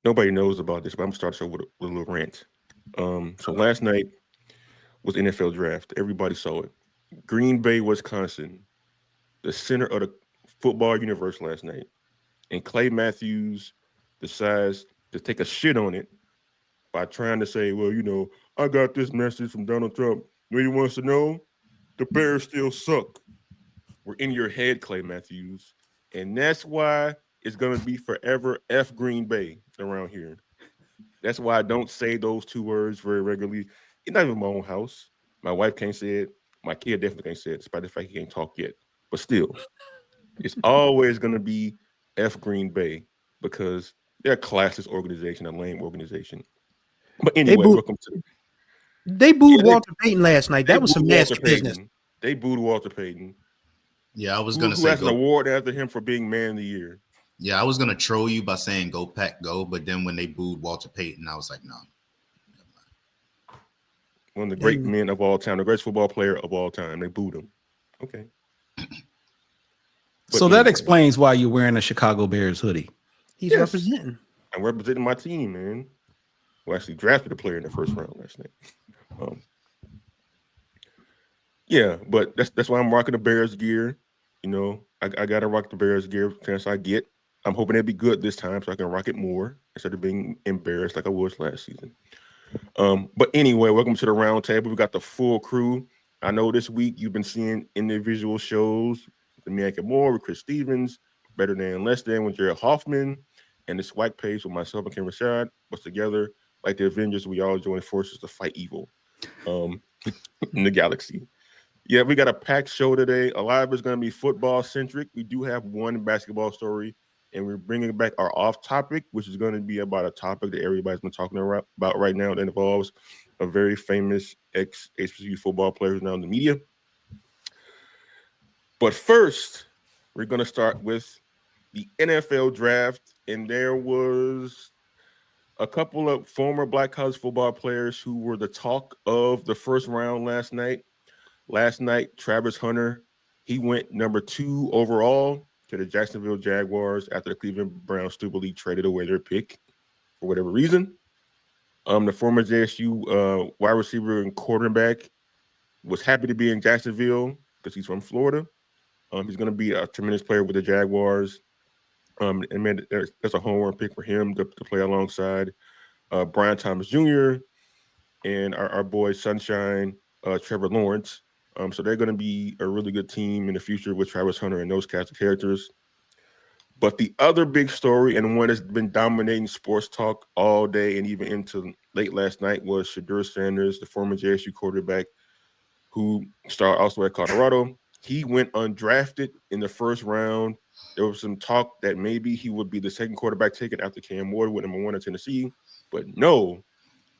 Nobody knows about this, but I'm gonna start the show with a little rant. So last night was NFL draft. Everybody saw it. Green Bay, Wisconsin, the center of the football universe last night. And Clay Matthews decides to take a shit on it by trying to say, well, I got this message from Donald Trump. What he wants to know, the Bears still suck. We're in your head, Clay Matthews. And that's why it's going to be forever F Green Bay around here. That's why I don't say those two words very regularly. It's not even my own house. My wife can't say it. My kid definitely can't say it, despite the fact he can't talk yet. But still, it's always going to be F Green Bay because they're a classless organization, a lame organization. But They anyway, booed welcome to they yeah. booed Walter Payton last night. They That was booed some Walter nasty business. Payton. They booed Walter Payton, Yeah, I was who gonna who say has an go. award after him for being Man of the Year. Yeah, I was gonna troll you by saying go Pack go, but then when they booed Walter Payton, I was like, no. One of the great And men of all time, the greatest football player of all time. They booed him. Okay. But So that anyway, explains why you're wearing a Chicago Bears hoodie. he's yes, representing. I'm representing my team, man. Who actually drafted a player in the first round last night. Um, yeah, but that's why I'm rocking the Bears gear. I gotta rock the Bears gear chance I get. I'm hoping it'll be good this time so I can rock it more instead of being embarrassed like I was last season. But anyway, welcome to the round table. We got the full crew. I know this week you've been seeing individual shows with Miyake Moore, with Chris Stevens, Better Than Less Than with Jared Hoffman, and the Swag page with myself and Ken Rashad. But together, like the Avengers, we all join forces to fight evil um, in the galaxy. Yeah, we got a packed show today. A lot of it's going to be football centric. We do have one basketball story, and we're bringing back our off topic, which is going to be about a topic that everybody's been talking about right now that involves a very famous ex HBCU football player who's now in the media. But first, we're going to start with the NFL draft, and there was a couple of former Black college football players who were the talk of the first round last night. Last night, Travis Hunter, he went number 2 overall to the Jacksonville Jaguars after the Cleveland Browns stupidly traded away their pick for whatever reason. The former JSU wide receiver and quarterback was happy to be in Jacksonville because he's from Florida. He's going to be a tremendous player with the Jaguars. And man, there's a homework pick for him to play alongside Brian Thomas Jr. and our boy Sunshine, Trevor Lawrence. So they're going to be a really good team in the future with Travis Hunter and those cast of characters. But the other big story, and one that's been dominating sports talk all day and even into late last night, was Shedeur Sanders, the former JSU quarterback who started also at Colorado. He went undrafted in the first round. There was some talk that maybe he would be the second quarterback taken after Cam Ward with number 1 in Tennessee. But no,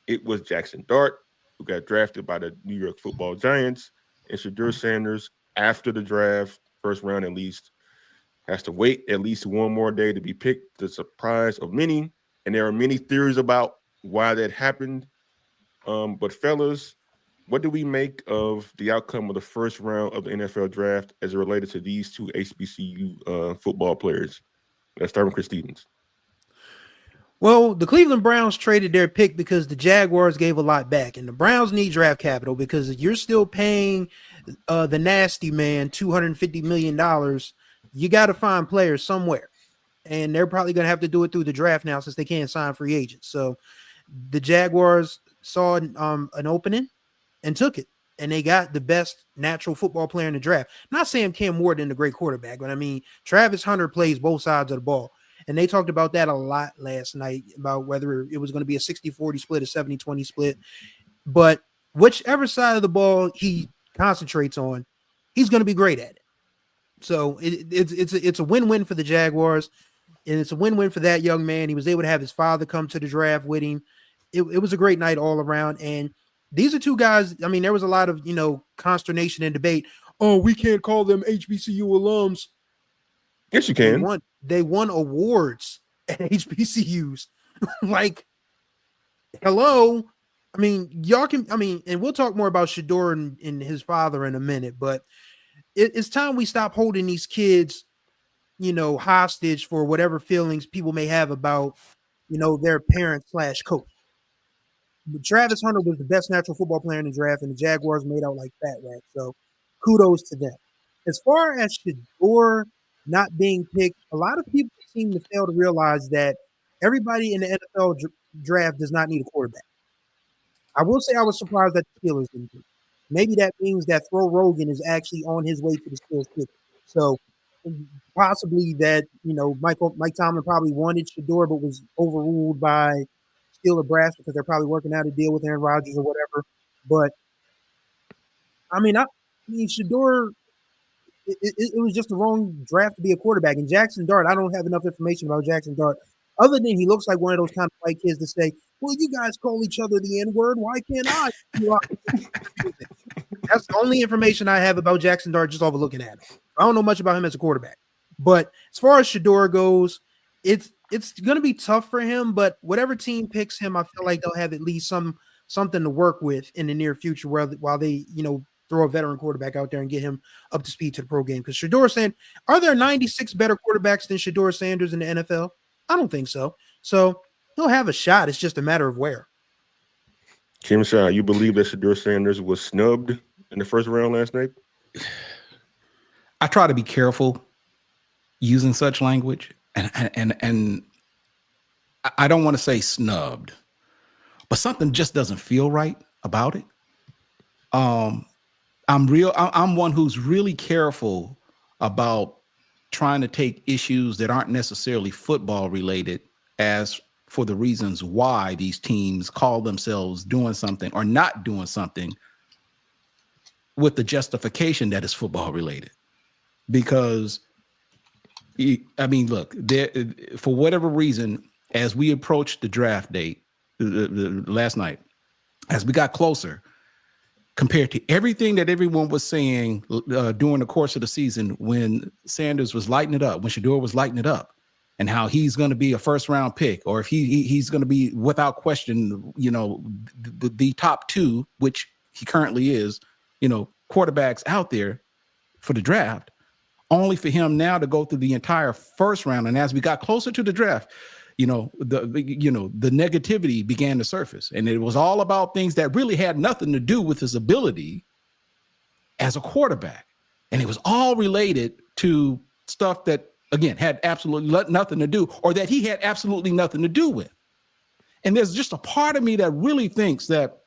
it was Jackson Dart, who got drafted by the New York Football Giants. And Shedeur Sanders, after the draft, first round at least, has to wait at least one more day to be picked, the surprise of many. And there are many theories about why that happened. But fellas, what do we make of the outcome of the first round of the NFL draft as it related to these two HBCU football players? Let's start with Chris Stevens. Well, the Cleveland Browns traded their pick because the Jaguars gave a lot back, and the Browns need draft capital because you're still paying the nasty man $250 million. You got to find players somewhere, and they're probably going to have to do it through the draft now since they can't sign free agents. So the Jaguars saw an opening and took it, and they got the best natural football player in the draft. Not saying Cam Ward isn't a great quarterback, but I mean, Travis Hunter plays both sides of the ball. And they talked about that a lot last night, about whether it was going to be a 60-40 split, a 70-20 split. But whichever side of the ball he concentrates on, he's going to be great at it. So it's a win-win for the Jaguars, and it's a win-win for that young man. He was able to have his father come to the draft with him. It was a great night all around. And these are two guys, I mean, there was a lot of, consternation and debate. Oh, we can't call them HBCU alums. Yes, you can. They won awards at HBCUs. Like, hello. I mean, y'all can, and we'll talk more about Shedeur and his father in a minute, but it's time we stop holding these kids, hostage for whatever feelings people may have about, their parent / coach. But Travis Hunter was the best natural football player in the draft, and the Jaguars made out like fat rats. So kudos to them. As far as Shedeur not being picked, a lot of people seem to fail to realize that everybody in the NFL draft does not need a quarterback. I will say I was surprised that the Steelers didn't pick. Maybe that means that Throw Rogan is actually on his way to the Steelers pick. So possibly that, Mike Tomlin probably wanted Shedeur but was overruled by Steeler brass because they're probably working out a deal with Aaron Rodgers or whatever. But I mean, Shedeur, it was just the wrong draft to be a quarterback. And Jackson Dart, I don't have enough information about Jackson Dart, other than he looks like one of those kind of white kids to say, "Well, you guys call each other the N-word. Why can't I?" That's the only information I have about Jackson Dart just overlooking at him. I don't know much about him as a quarterback. But as far as Shedeur goes, it's going to be tough for him. But whatever team picks him, I feel like they'll have at least something to work with in the near future, while they throw a veteran quarterback out there and get him up to speed to the pro game. Because Shedeur Sanders, are there 96 better quarterbacks than Shedeur Sanders in the NFL? I don't think so. So he'll have a shot. It's just a matter of where. Kim Shaw, you believe that Shedeur Sanders was snubbed in the first round last night? I try to be careful using such language, and I don't want to say snubbed, but something just doesn't feel right about it. I'm one who's really careful about trying to take issues that aren't necessarily football related as for the reasons why these teams call themselves doing something or not doing something with the justification that is football related. Because I mean, look, for whatever reason, as we approached the draft date last night, as we got closer, compared to everything that everyone was saying during the course of the season, when Sanders was lighting it up, when Shedeur was lighting it up, and how he's going to be a first round pick, or if he's going to be without question, the top two, which he currently is, quarterbacks out there for the draft, only for him now to go through the entire first round. And as we got closer to the draft, the negativity began to surface, and it was all about things that really had nothing to do with his ability as a quarterback. And it was all related to stuff that, again, had absolutely nothing to do, or that he had absolutely nothing to do with. And there's just a part of me that really thinks that,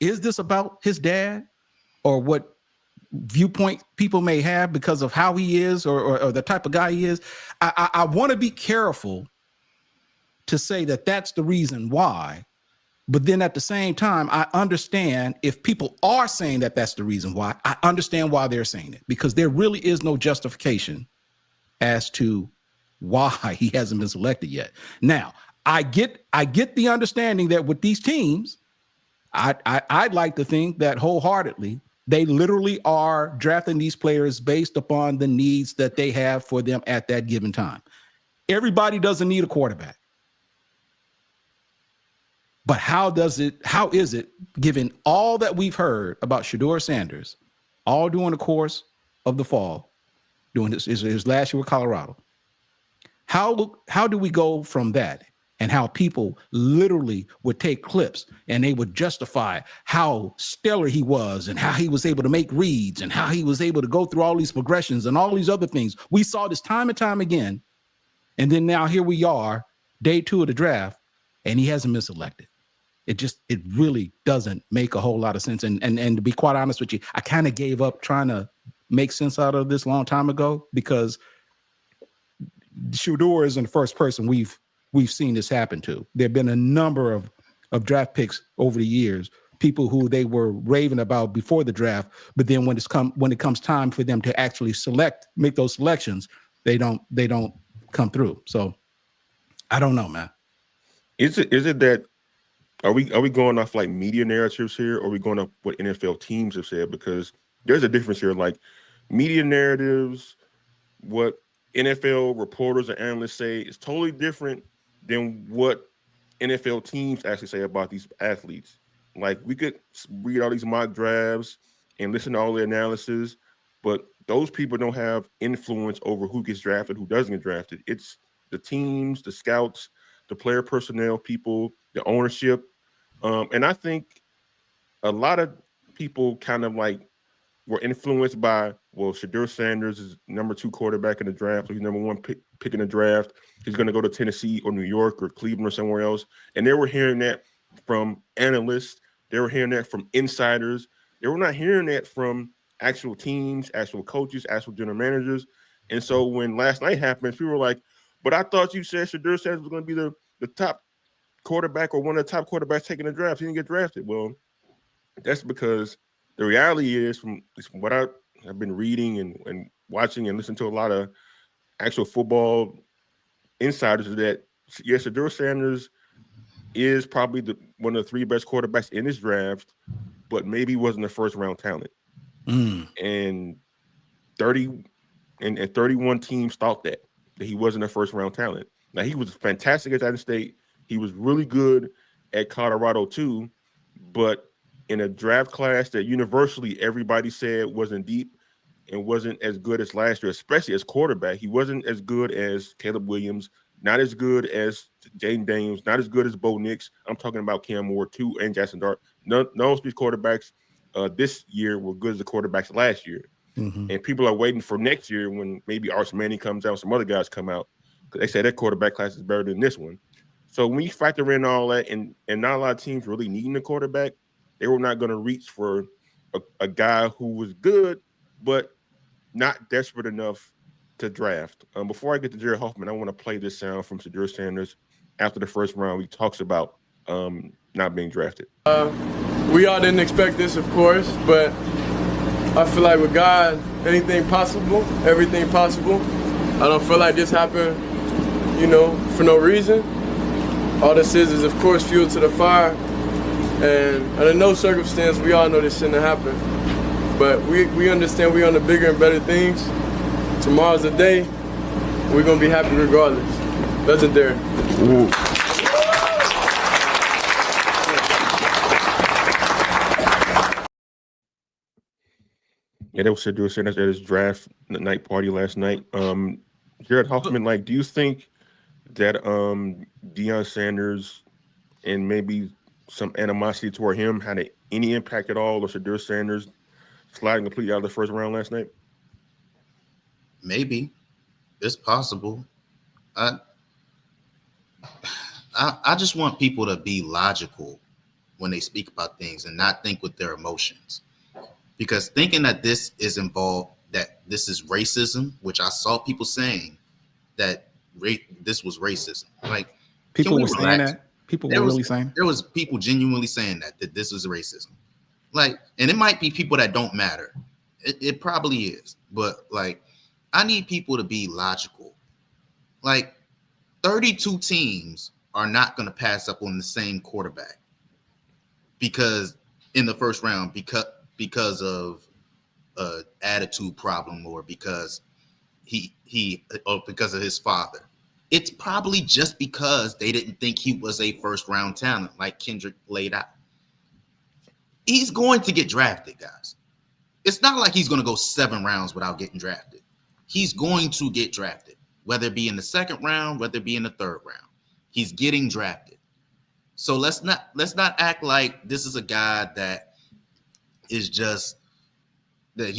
is this about his dad, or what viewpoint people may have because of how he is, or the type of guy he is? I want to be careful to say that that's the reason why. But then at the same time, I understand if people are saying that that's the reason why. I understand why they're saying it, because there really is no justification as to why he hasn't been selected yet. Now, I get the understanding that with these teams, I'd like to think that wholeheartedly they literally are drafting these players based upon the needs that they have for them at that given time. Everybody doesn't need a quarterback. But how is it, given all that we've heard about Shedeur Sanders, all during the course of the fall, doing his last year with Colorado, how do we go from that, and how people literally would take clips and they would justify how stellar he was, and how he was able to make reads, and how he was able to go through all these progressions and all these other things. We saw this time and time again. And then now here we are, day 2 of the draft, and he hasn't been selected. It really doesn't make a whole lot of sense. And to be quite honest with you, I kind of gave up trying to make sense out of this a long time ago, because Shedeur isn't the first person we've seen this happen to. There have been a number of draft picks over the years, people who they were raving about before the draft, but then when it comes time for them to actually make those selections, they don't come through. So I don't know, man. Is it that are we going off like media narratives here, or are we going off what NFL teams have said? Because there's a difference here. Like media narratives, what NFL reporters and analysts say is totally different than what NFL teams actually say about these athletes. Like we could read all these mock drafts and listen to all the analysis, but those people don't have influence over who gets drafted, who doesn't get drafted. It's the teams, the scouts, the player personnel people, the ownership. And I think a lot of people kind of like were influenced by, well, Shedeur Sanders is number 2 quarterback in the draft. So he's number 1 pick in the draft. He's going to go to Tennessee or New York or Cleveland or somewhere else. And they were hearing that from analysts. They were hearing that from insiders. They were not hearing that from actual teams, actual coaches, actual general managers. And so when last night happened, people were like, but I thought you said Shedeur Sanders was going to be the top quarterback or one of the top quarterbacks taking the draft. He didn't get drafted. Well, that's because the reality is, from what I've been reading and watching and listening to a lot of actual football insiders, is that, yes, Shedeur Sanders is probably one of the 3 best quarterbacks in this draft, but maybe wasn't a first-round talent. And 31 teams thought that he wasn't a first-round talent. Now, he was fantastic at Iowa State. He was really good at Colorado too, but in a draft class that universally everybody said wasn't deep and wasn't as good as last year, especially as quarterback. He wasn't as good as Caleb Williams, not as good as Jaden Daniels, not as good as Bo Nix. I'm talking about Cam Moore too, and Jackson Dart. None of these quarterbacks this year were good as the quarterbacks last year. And people are waiting for next year when maybe Arch Manning comes out, some other guys come out, because they say that quarterback class is better than this one. So when you factor in all that, and not a lot of teams really needing a quarterback, they were not going to reach for a guy who was good, but not desperate enough to draft. Before I get to Jared Hoffman, I want to play this sound from Shedeur Sanders after the first round. He talks about not being drafted. We all didn't expect this, of course, but I feel like with God, anything possible, everything possible. I don't feel like this happened, for no reason. All this is of course, fuel to the fire. And under no circumstance, we all know this shouldn't have happened. But we understand we're on the bigger and better things. Tomorrow's the day. We're going to be happy regardless. Legendary. Ooh. Yeah, that was Shedeur Sanders at his draft night party last night. Jared Hoffman, do you think that Deion Sanders and maybe some animosity toward him had any impact at all, or Shedeur Sanders sliding completely out of the first round last night? Maybe. It's possible. I just want people to be logical when they speak about things and not think with their emotions. Because thinking that this is involved, that this is racism, which I saw people saying that this was racism. People were saying that. People were really saying. There was people genuinely saying that this was racism. And it might be people that don't matter. It probably is. But I need people to be logical. 32 teams are not going to pass up on the same quarterback because in the first round because of an attitude problem or because because of his father. It's probably just because they didn't think he was a first round talent, like Kendrick laid out. He's going to get drafted, guys. It's not like he's going to go 7 rounds without getting drafted. He's going to get drafted, whether it be in the second round, whether it be in the third round. He's getting drafted. So let's not act like this is a guy that is just that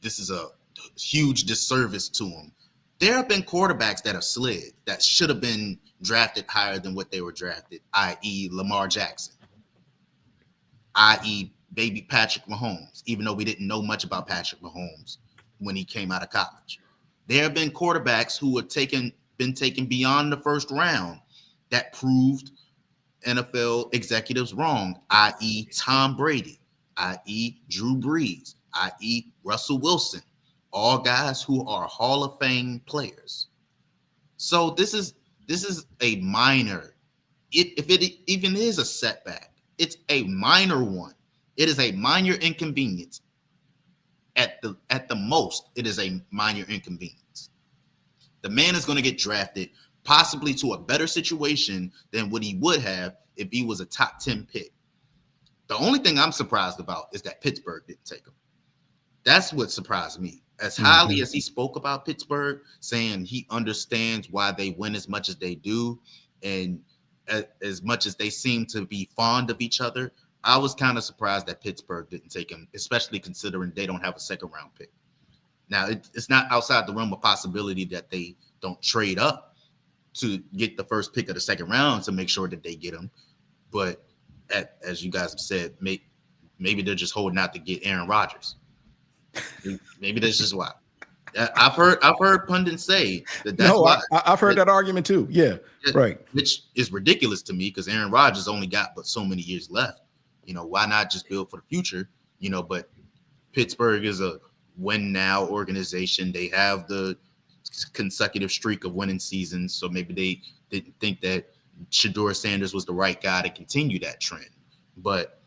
this is a huge disservice to him. There have been quarterbacks that have slid that should have been drafted higher than what they were drafted, i.e. Lamar Jackson, i.e. baby Patrick Mahomes, even though we didn't know much about Patrick Mahomes when he came out of college. There have been quarterbacks who were been taken beyond the first round that proved NFL executives wrong, i.e. Tom Brady, i.e. Drew Brees, i.e. Russell Wilson. All guys who are Hall of Fame players. So this is a minor. If it even is a setback, it's a minor one. It is a minor inconvenience. At the most, it is a minor inconvenience. The man is going to get drafted possibly to a better situation than what he would have if he was a top 10 pick. The only thing I'm surprised about is that Pittsburgh didn't take him. That's what surprised me. As highly as he spoke about Pittsburgh, saying he understands why they win as much as they do, And as much as they seem to be fond of each other, I was kind of surprised that Pittsburgh didn't take him, especially considering they don't have a second round pick. Now, it's not outside the realm of possibility that they don't trade up to get the first pick of the second round to make sure that they get him. But as you guys have said, maybe they're just holding out to get Aaron Rodgers. Maybe that's just why. I've heard pundits say that's why. I've heard that argument too. Yeah, right. Which is ridiculous to me because Aaron Rodgers only got but so many years left. Why not just build for the future? But Pittsburgh is a win now organization. They have the consecutive streak of winning seasons, so maybe they didn't think that Shedeur Sanders was the right guy to continue that trend. But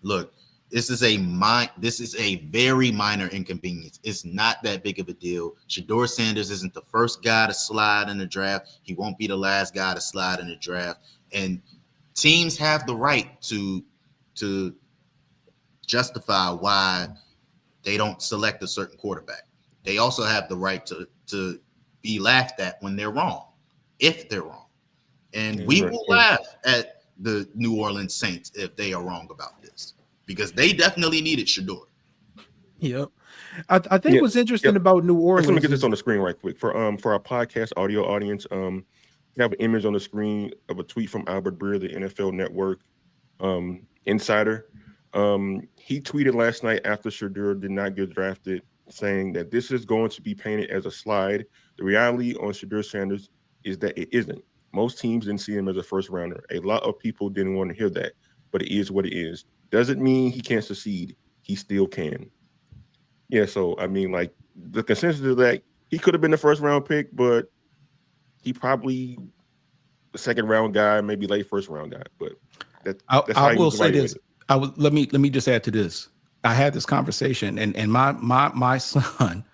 look, this is a very minor inconvenience. It's not that big of a deal. Shedeur Sanders isn't the first guy to slide in the draft. He won't be the last guy to slide in the draft. And teams have the right to justify why they don't select a certain quarterback. They also have the right to be laughed at when they're wrong, if they're wrong. And we will laugh at the New Orleans Saints if they are wrong about this, because they definitely needed Shedeur. Yep. I think what's interesting about New Orleans. Let me get this on the screen right quick for our podcast audio audience. We have an image on the screen of a tweet from Albert Breer, the NFL Network insider. He tweeted last night after Shedeur did not get drafted, saying that this is going to be painted as a slide. The reality on Shedeur Sanders is that it isn't. Most teams didn't see him as a first rounder. A lot of people didn't want to hear that, but it is what it is. Doesn't mean he can't succeed. He still can. Yeah, so I mean, like, the consensus is that he could have been the first round pick, but he probably the second round guy, maybe late first round guy. But that's I will say this. Let me just add to this. I had this conversation, and my son,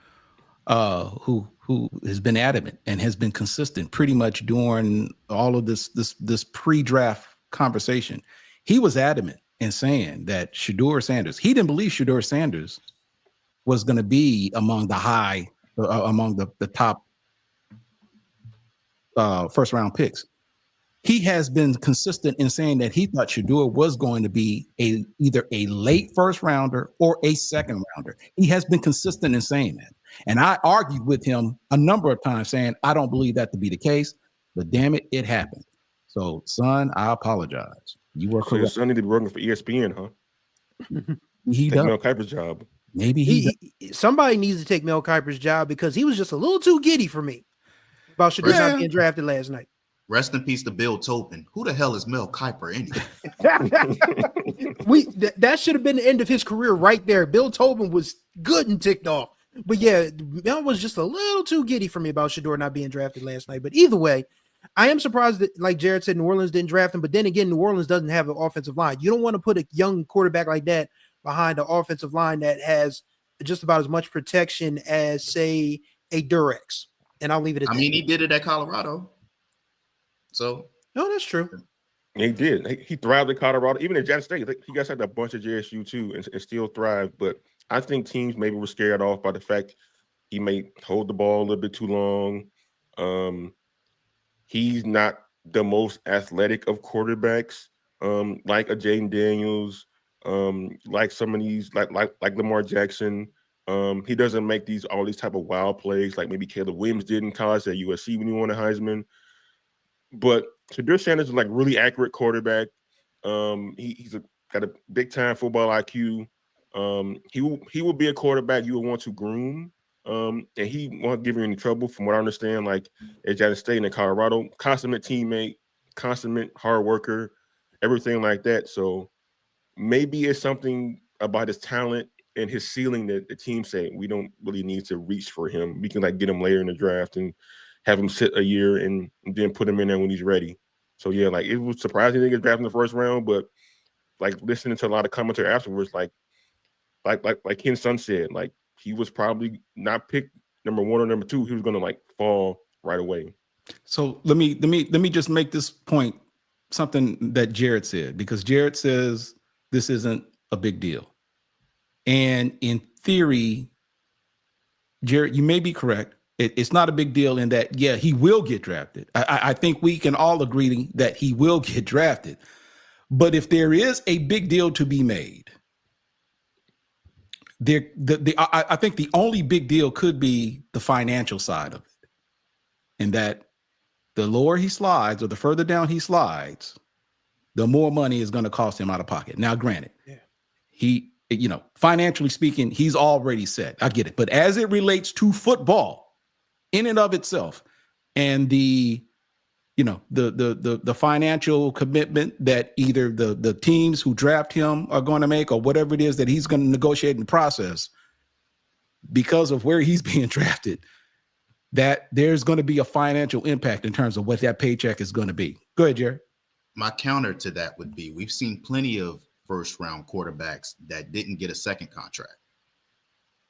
who has been adamant and has been consistent pretty much during all of this pre-draft conversation. He was adamant in saying that Shedeur Sanders, he didn't believe Shedeur Sanders was going to be among the top first round picks. He has been consistent in saying that he thought Shedeur was going to be either a late first rounder or a second rounder. He has been consistent in saying that. And I argued with him a number of times saying, I don't believe that to be the case, but damn it, it happened. So, son, I apologize. You were correct. Your son need to be working for ESPN, huh? He does. Mel Kiper's job. Maybe somebody needs to take Mel Kiper's job because he was just a little too giddy for me about Shedeur not being drafted last night. Rest in peace to Bill Tobin. Who the hell is Mel Kiper anyway? That should have been the end of his career right there. Bill Tobin was good and ticked off. But yeah, Mel was just a little too giddy for me about Shedeur not being drafted last night. But either way, I am surprised that, like Jared said, New Orleans didn't draft him. But then again, New Orleans doesn't have an offensive line. You don't want to put a young quarterback like that behind an offensive line that has just about as much protection as, say, a Durex. And I'll leave it at that. I mean, he did it at Colorado. So no, that's true. He did. He thrived at Colorado, even at Jackson State. He got a bunch of JSU too, and still thrived. But I think teams maybe were scared off by the fact he may hold the ball a little bit too long. He's not the most athletic of quarterbacks, like a Jaden Daniels, like some of these, like Lamar Jackson. He doesn't make all these type of wild plays like maybe Caleb Williams did in college at USC when he won a Heisman. But Shedeur Sanders is like really accurate quarterback. He's got a big time football IQ. He will be a quarterback you would want to groom. And he won't give you any trouble, from what I understand. Like at Jackson State and in Colorado, consummate teammate, consummate hard worker, everything like that. So maybe it's something about his talent and his ceiling that the team say we don't really need to reach for him. We can like get him later in the draft and have him sit a year and then put him in there when he's ready. So yeah, like it was surprising he didn't get drafted in the first round, but like listening to a lot of commentary afterwards, like Ken's son said, like he was probably not picked number 1 or number 2. He was gonna like fall right away. So let me just make this point, something that Jared said, because Jared says this isn't a big deal. And in theory, Jared, you may be correct. It's not a big deal in that, yeah, he will get drafted. I think we can all agree that he will get drafted. But if there is a big deal to be made, I think the only big deal could be the financial side of it. And that the lower he slides or the further down he slides, the more money is going to cost him out of pocket. Now, granted, he, financially speaking, he's already set. I get it. But as it relates to football in and of itself, and the financial commitment that either the teams who draft him are going to make, or whatever it is that he's going to negotiate in the process, because of where he's being drafted, that there's going to be a financial impact in terms of what that paycheck is going to be. Go ahead, Jerry. My counter to that would be, we've seen plenty of first-round quarterbacks that didn't get a second contract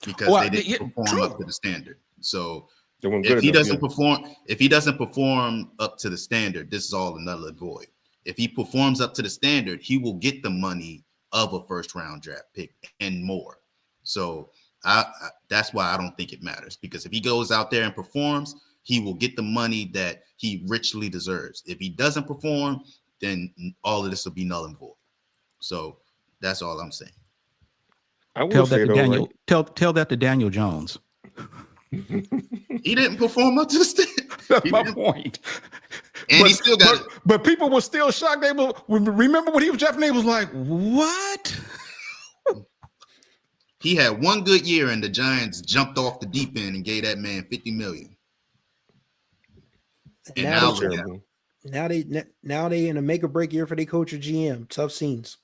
because they didn't perform up to the standard. So if he doesn't perform up to the standard, this is all another void. If he performs up to the standard, he will get the money of a first-round draft pick and more. So that's why I don't think it matters, because if he goes out there and performs, he will get the money that he richly deserves. If he doesn't perform, then all of this will be null and void. So that's all I'm saying. Tell that to Daniel Jones. He didn't perform up to the standard. That's my point. And he still got it. But people were still shocked. They remember when he was drafted, they was like, what? He had one good year and the Giants jumped off the deep end and gave that man $50 million. And now they in a make or break year for their coach or GM. Tough scenes.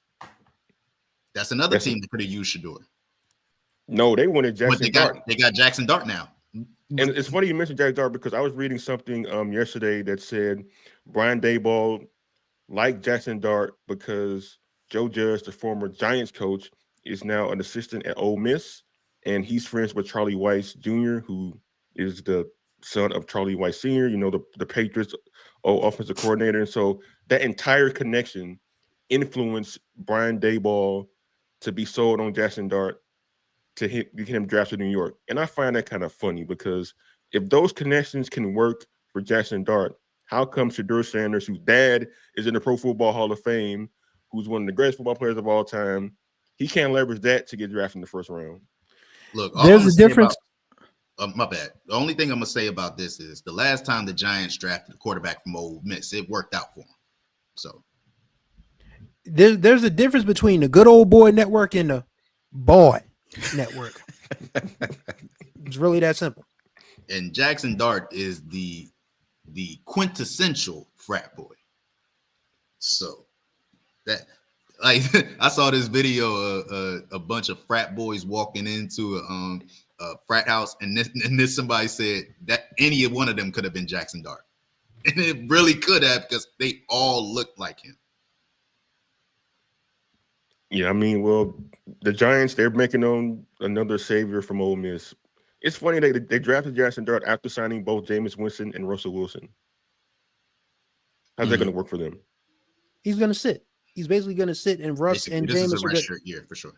That's another team that could have used Shedeur. No, they wanted Jackson Dart. They got Jackson Dart now. And it's funny you mentioned Jackson Dart, because I was reading something yesterday that said Brian Daboll liked Jackson Dart because Joe Judge, the former Giants coach, is now an assistant at Ole Miss, and he's friends with Charlie Weiss Jr., who is the son of Charlie Weiss Sr., the Patriots offensive coordinator. And so that entire connection influenced Brian Daboll to be sold on Jackson Dart to get him drafted in New York. And I find that kind of funny, because if those connections can work for Jackson Dart, how come Shedeur Sanders, whose dad is in the Pro Football Hall of Fame, who's one of the greatest football players of all time, he can't leverage that to get drafted in the first round? Look, there's a difference. My bad. The only thing I'm going to say about this is the last time the Giants drafted a quarterback from Ole Miss, it worked out for him. So there's a difference between the good old boy network and the boy network. It's really that simple. And Jackson Dart is the quintessential frat boy. So that, like, I saw this video, a bunch of frat boys walking into a frat house, and this somebody said that any one of them could have been Jackson Dart, and it really could have, because they all looked like him. Yeah, I mean, well, the Giants, they're making on another savior from Ole Miss. It's funny they drafted Jackson Dart after signing both Jameis Winston and Russell Wilson. How's that going to work for them? He's going to sit. He's basically going to sit, and Russ and Jameis is a redshirt year for sure.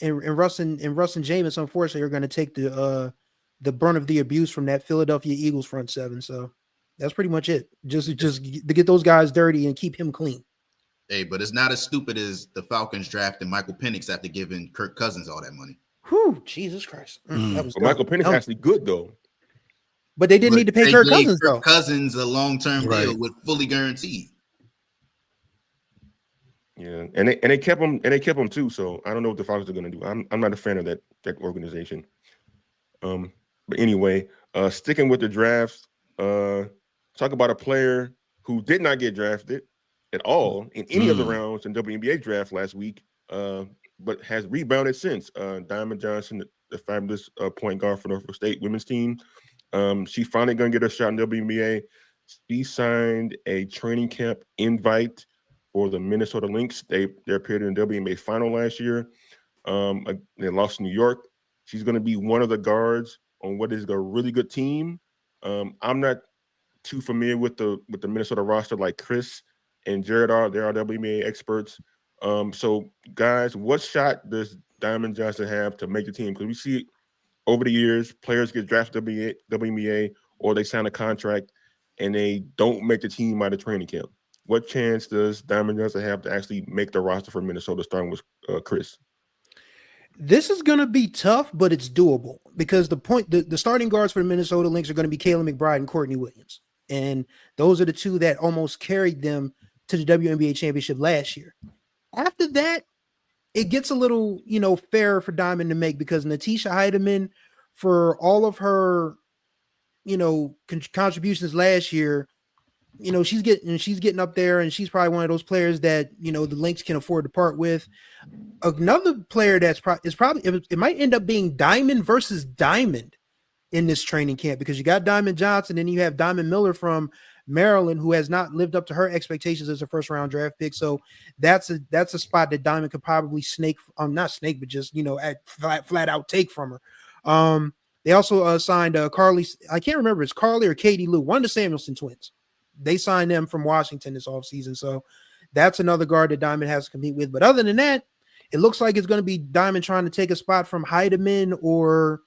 And Russ and Jameis, unfortunately, are going to take the brunt of the abuse from that Philadelphia Eagles front seven. So that's pretty much it. Just to get those guys dirty and keep him clean. Hey, but it's not as stupid as the Falcons drafting Michael Penix after giving Kirk Cousins all that money. Whew, Jesus Christ. That was Michael Penix actually good, though. But they didn't need to pay Kirk Cousins, though. Cousins a long-term deal with fully guaranteed. Yeah, and they kept him too. So I don't know what the Falcons are going to do. I'm not a fan of that organization. But anyway, sticking with the drafts, talk about a player who did not get drafted at all in any of the rounds in WNBA draft last week, but has rebounded since. Diamond Johnson, the fabulous point guard for Norfolk State women's team. She finally going to get her shot in WNBA. She signed a training camp invite for the Minnesota Lynx. They appeared in the WNBA final last year. They lost to New York. She's going to be one of the guards on what is a really good team. I'm not too familiar with the Minnesota roster like Chris and Jared are. They are WNBA experts. So, guys, what shot does Diamond Johnson have to make the team? Because we see over the years, players get drafted WNBA or they sign a contract and they don't make the team by the training camp. What chance does Diamond Johnson have to actually make the roster for Minnesota, starting with Chris? This is going to be tough, but it's doable because the starting guards for the Minnesota Lynx are going to be Kayla McBride and Courtney Williams. And those are the two that almost carried them to the WNBA championship last year. After that, it gets a little, fairer for Diamond to make because Natisha Heidemann, for all of her, contributions last year, she's getting up there, and she's probably one of those players that, the Lynx can afford to part with. Another player that's it might end up being Diamond versus Diamond in this training camp because you got Diamond Johnson and you have Diamond Miller from Maryland, who has not lived up to her expectations as a first round draft pick. So that's a spot that Diamond could probably not snake, but just, flat out take from her. They also signed Carly. I can't remember. It's Carly or Katie Lou, one of the Samuelson twins. They signed them from Washington this offseason. So that's another guard that Diamond has to compete with. But other than that, it looks like it's going to be Diamond trying to take a spot from Heidemann or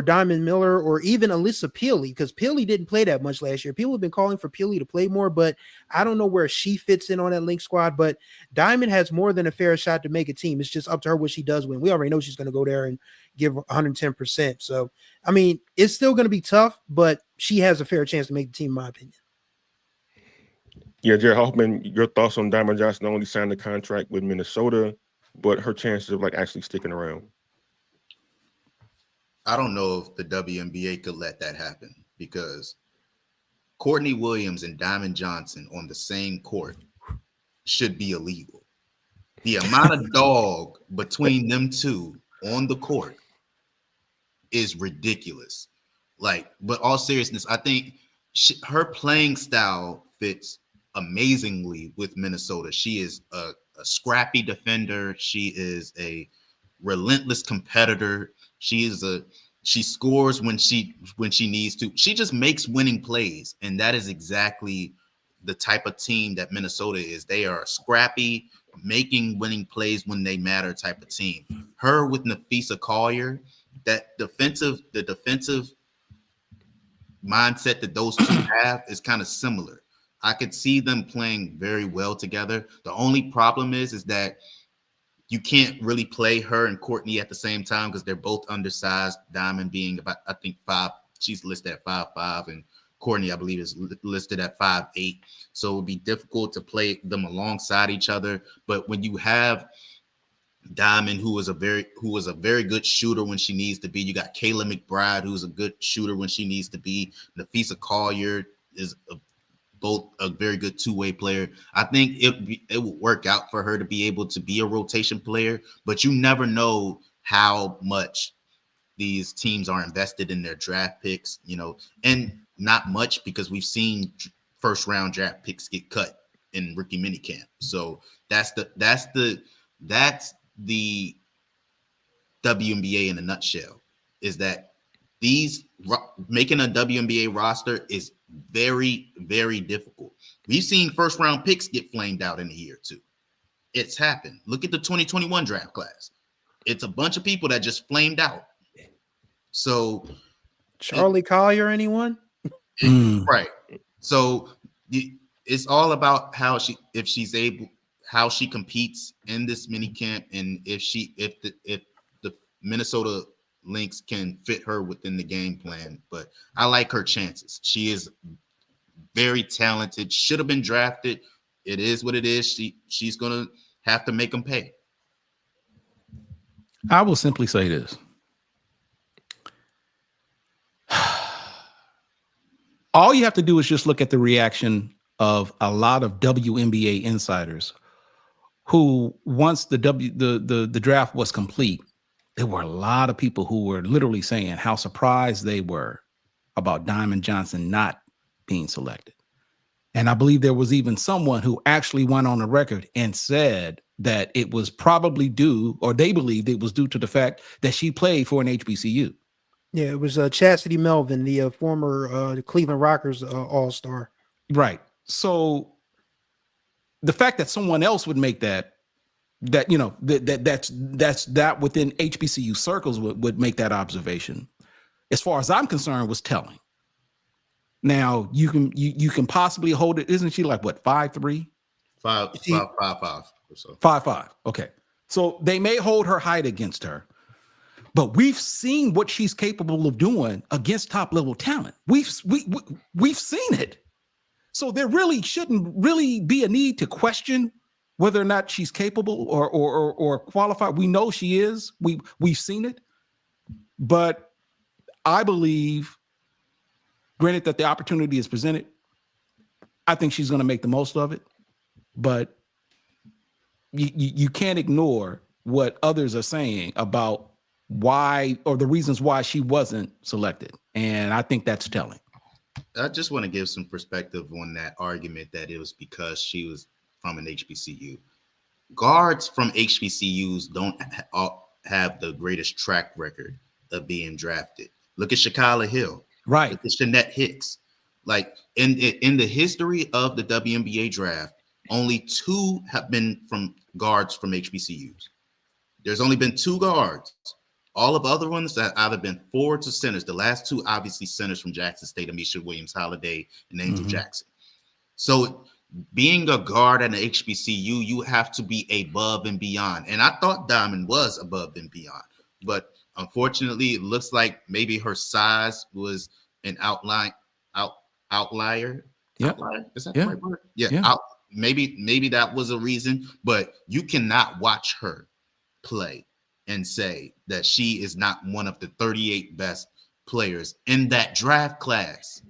Diamond Miller or even Alyssa Peely, because Peely didn't play that much last year. People have been calling for Peely to play more, but I don't know where she fits in on that Lynx squad. But Diamond has more than a fair shot to make a team. It's just up to her what she does win. We already know she's going to go there and give 110%. So, I mean, it's still going to be tough, but she has a fair chance to make the team, in my opinion. Yeah, Jared Hoffman, your thoughts on Diamond Johnson not only signed the contract with Minnesota, but her chances of actually sticking around? I don't know if the WNBA could let that happen because Courtney Williams and Diamond Johnson on the same court should be illegal. The amount of dog between them two on the court is ridiculous. But all seriousness, I think her playing style fits amazingly with Minnesota. She is a scrappy defender. She is a relentless competitor. She scores when she needs to. She just makes winning plays, and that is exactly the type of team that Minnesota is. They are scrappy, making winning plays when they matter type of team. Her with Nafisa Collier, the defensive mindset that those two have is kind of similar. I could see them playing very well together. The only problem is that you can't really play her and Courtney at the same time because they're both undersized. Diamond being about, I think, 5. She's listed at 5'5", and Courtney, I believe, is listed at 5'8". So it would be difficult to play them alongside each other. But when you have Diamond, who is a very good shooter when she needs to be, you got Kayla McBride, who's a good shooter when she needs to be. Nafisa Collier is both a very good two-way player. I think it would work out for her to be able to be a rotation player, but you never know how much these teams are invested in their draft picks, and not much because we've seen first-round draft picks get cut in rookie minicamp. So that's the WNBA in a nutshell, is that making a WNBA roster is very, very difficult. We've seen first round picks get flamed out in a year or two. It's happened. Look at the 2021 draft class. It's a bunch of people that just flamed out. So Charlie Collier, anyone? Right. So it's all about how she competes in this mini camp, and if the Minnesota Lynx can fit her within the game plan. But I like her chances. She is very talented. Should have been drafted. It is what it is. She's gonna have to make them pay. I will simply say this. All you have to do is just look at the reaction of a lot of WNBA insiders who, once the draft was complete, there were a lot of people who were literally saying how surprised they were about Diamond Johnson not being selected. And I believe there was even someone who actually went on the record and said that it was probably due, or they believed it was due to the fact that she played for an HBCU. Yeah, it was Chastity Melvin, the former Cleveland Rockers All-Star. Right. So the fact that someone else would make that that that's within HBCU circles would make that observation. As far as I'm concerned, was telling. Now you can possibly hold it. Isn't she like what 5'3"? 5'5" or so. 5'5". Okay, so they may hold her height against her, but we've seen what she's capable of doing against top level talent. We've seen it. So there really shouldn't really be a need to question whether or not she's capable or qualified. We know she is. We've seen it, but I believe, granted that the opportunity is presented, I think she's going to make the most of it. But you can't ignore what others are saying about why or the reasons why she wasn't selected, and I think that's telling. I just want to give some perspective on that argument that it was because she was from an HBCU. Guards from HBCUs don't have the greatest track record of being drafted. Look at Shaquille Hill. Right. Look at Jeanette Hicks. Like in the history of the WNBA draft, only 2 have been from guards from HBCUs. There's only been 2 guards. All of the other ones that either been forwards or centers. The last 2 obviously centers from Jackson State, Amisha Williams-Holiday and Angel Jackson. So being a guard at an HBCU, you have to be above and beyond. And I thought Diamond was above and beyond, but unfortunately, it looks like maybe her size was an outlier. Yeah, is that the right word? Yeah. Maybe that was a reason, but you cannot watch her play and say that she is not one of the 38 best players in that draft class.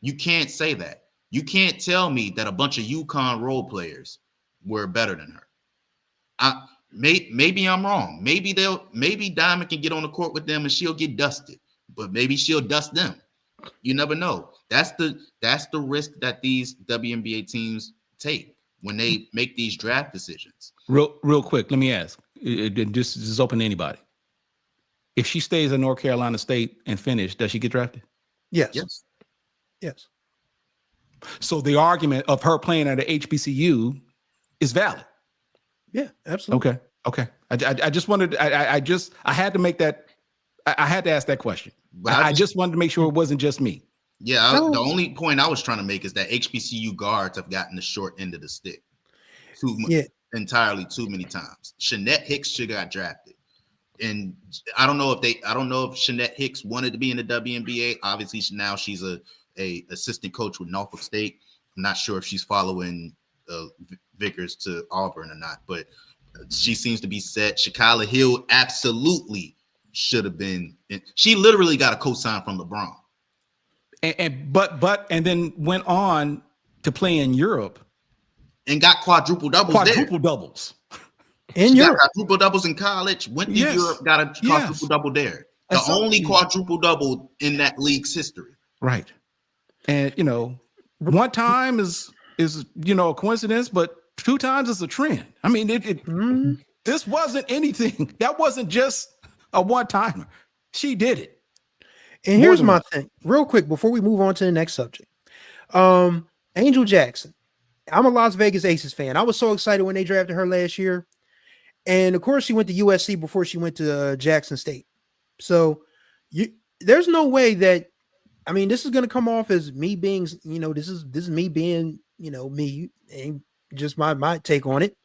You can't say that. You can't tell me that a bunch of UConn role players were better than her. Maybe I'm wrong. Maybe Diamond can get on the court with them and she'll get dusted, but maybe she'll dust them. You never know. That's the risk that these WNBA teams take when they make these draft decisions. Real quick, let me ask. This is open to anybody. If she stays at North Carolina State and finish, does she get drafted? Yes. So the argument of her playing at an HBCU is valid. Yeah, absolutely. Okay. I just wanted. I had to make that. I had to ask that question. But I just wanted to make sure it wasn't just me. Yeah, the only point I was trying to make is that HBCU guards have gotten the short end of the stick entirely too many times. Jeanette Hicks should have got drafted, and I don't know if Jeanette Hicks wanted to be in the WNBA. Obviously, now she's a assistant coach with Norfolk State. I'm not sure if she's following Vickers to Auburn or not, but she seems to be set. Shaquille Hill absolutely should have been. She literally got a cosign from LeBron, and then went on to play in Europe and got quadruple doubles. In Europe, quadruple doubles in college. Went to Europe, got a quadruple double there. The only quadruple double in that league's history. Right, and one time is a coincidence, but 2 times is a trend. I mean, this wasn't anything. That wasn't just a one-timer. She did it. And here's my thing, real quick, before we move on to the next subject. Angel Jackson. I'm a Las Vegas Aces fan. I was so excited when they drafted her last year. And of course, she went to USC before she went to Jackson State. So there's no way that, I mean, this is going to come off as me being, this is me being, me, and just my take on it.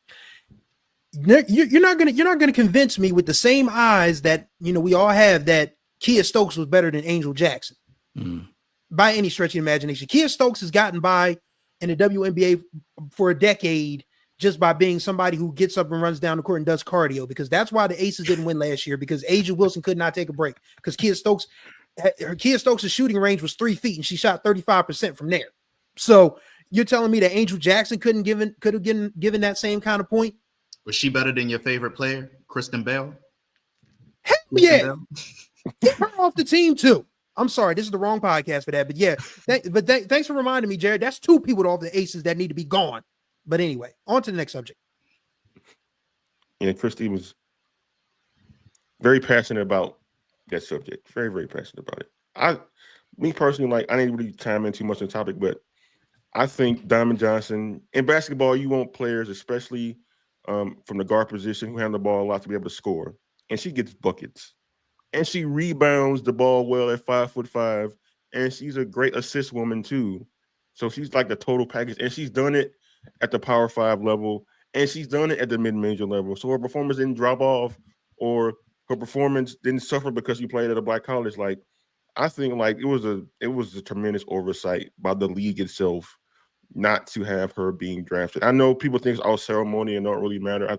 You're not gonna convince me with the same eyes that we all have that Kia Stokes was better than Angel Jackson by any stretch of imagination. Kia Stokes has gotten by in the WNBA for a decade just by being somebody who gets up and runs down the court and does cardio, because that's why the Aces didn't win last year, because Asia Wilson could not take a break, because Kia Stokes' shooting range was 3 feet and she shot 35% from there. So you're telling me that Angel Jackson could have given that same kind of point? Was she better than your favorite player, Kristen Bell? Heck yeah. Get her off the team too. I'm sorry, this is the wrong podcast for that, but yeah. Thanks for reminding me, Jared. That's 2 people off the Aces that need to be gone. But anyway, on to the next subject. Yeah, Christy was very passionate about that subject. Very, very passionate about it. Me personally, I didn't really chime in too much on the topic, but I think Diamond Johnson, in basketball, you want players, especially from the guard position who handle the ball a lot to be able to score, and she gets buckets, and she rebounds the ball well at 5'5", and she's a great assist woman too. So she's like the total package, and she's done it at the Power 5 level, and she's done it at the mid-major level. So her performance didn't drop off, or her performance didn't suffer because she played at a black college. Like, I think like it was a tremendous oversight by the league itself not to have her being drafted. I know people think it's all ceremony and don't really matter.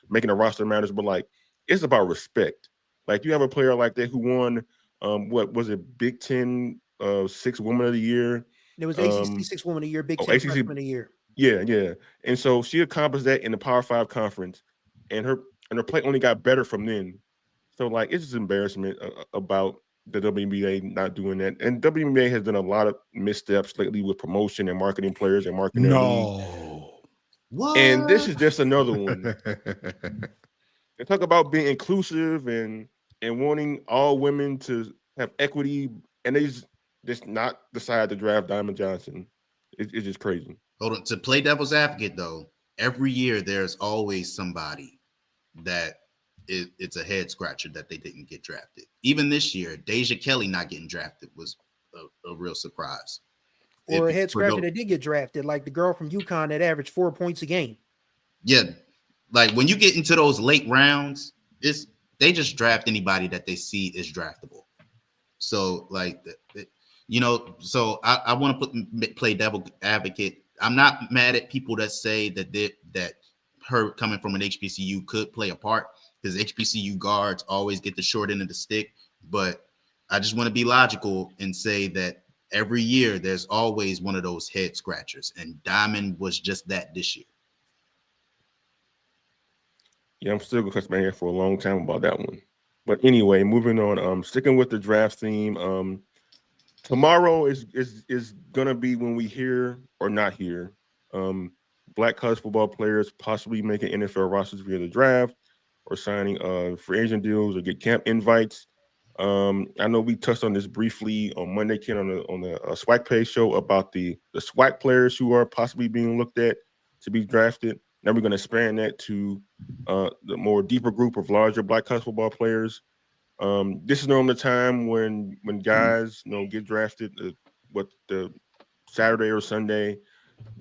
Making a roster matters, but like it's about respect. Like you have a player like that who won what was it, Big Ten 6 Woman of the Year. It was ACC 6 Woman of the Year, Big Ten ACC, Freshman of the Year. Yeah. And so she accomplished that in the Power 5 conference, and her play only got better from then. So like it's just embarrassment about the WNBA not doing that. And WNBA has done a lot of missteps lately with promotion and marketing players and marketing their league. What? And this is just another one. They talk about being inclusive and wanting all women to have equity, and they just not decide to draft Diamond Johnson. It's just crazy. Hold on. To play devil's advocate, though, every year there's always somebody that it's a head scratcher that they didn't get drafted. Even this year, Deja Kelly not getting drafted was a real surprise. Or a head scratcher that did get drafted, like the girl from UConn that averaged 4 points a game. Yeah, like when you get into those late rounds, they just draft anybody that they see is draftable. So like, so I want to play devil advocate. I'm not mad at people that say that her coming from an HBCU could play a part, because HBCU guards always get the short end of the stick. But I just want to be logical and say that every year there's always one of those head scratchers, and Diamond was just that this year. Yeah, I'm still gonna touch my head for a long time about that one. But anyway, moving on. Sticking with the draft theme. Tomorrow is gonna be when we hear or not hear black college football players possibly making NFL rosters via the draft, or signing free agent deals, or get camp invites. I know we touched on this briefly on Monday, Ken, on the SWAC Pay show about the SWAC players who are possibly being looked at to be drafted. Now we're going to expand that to the more deeper group of larger black college football players. This is normally the time when guys get drafted. The Saturday or Sunday,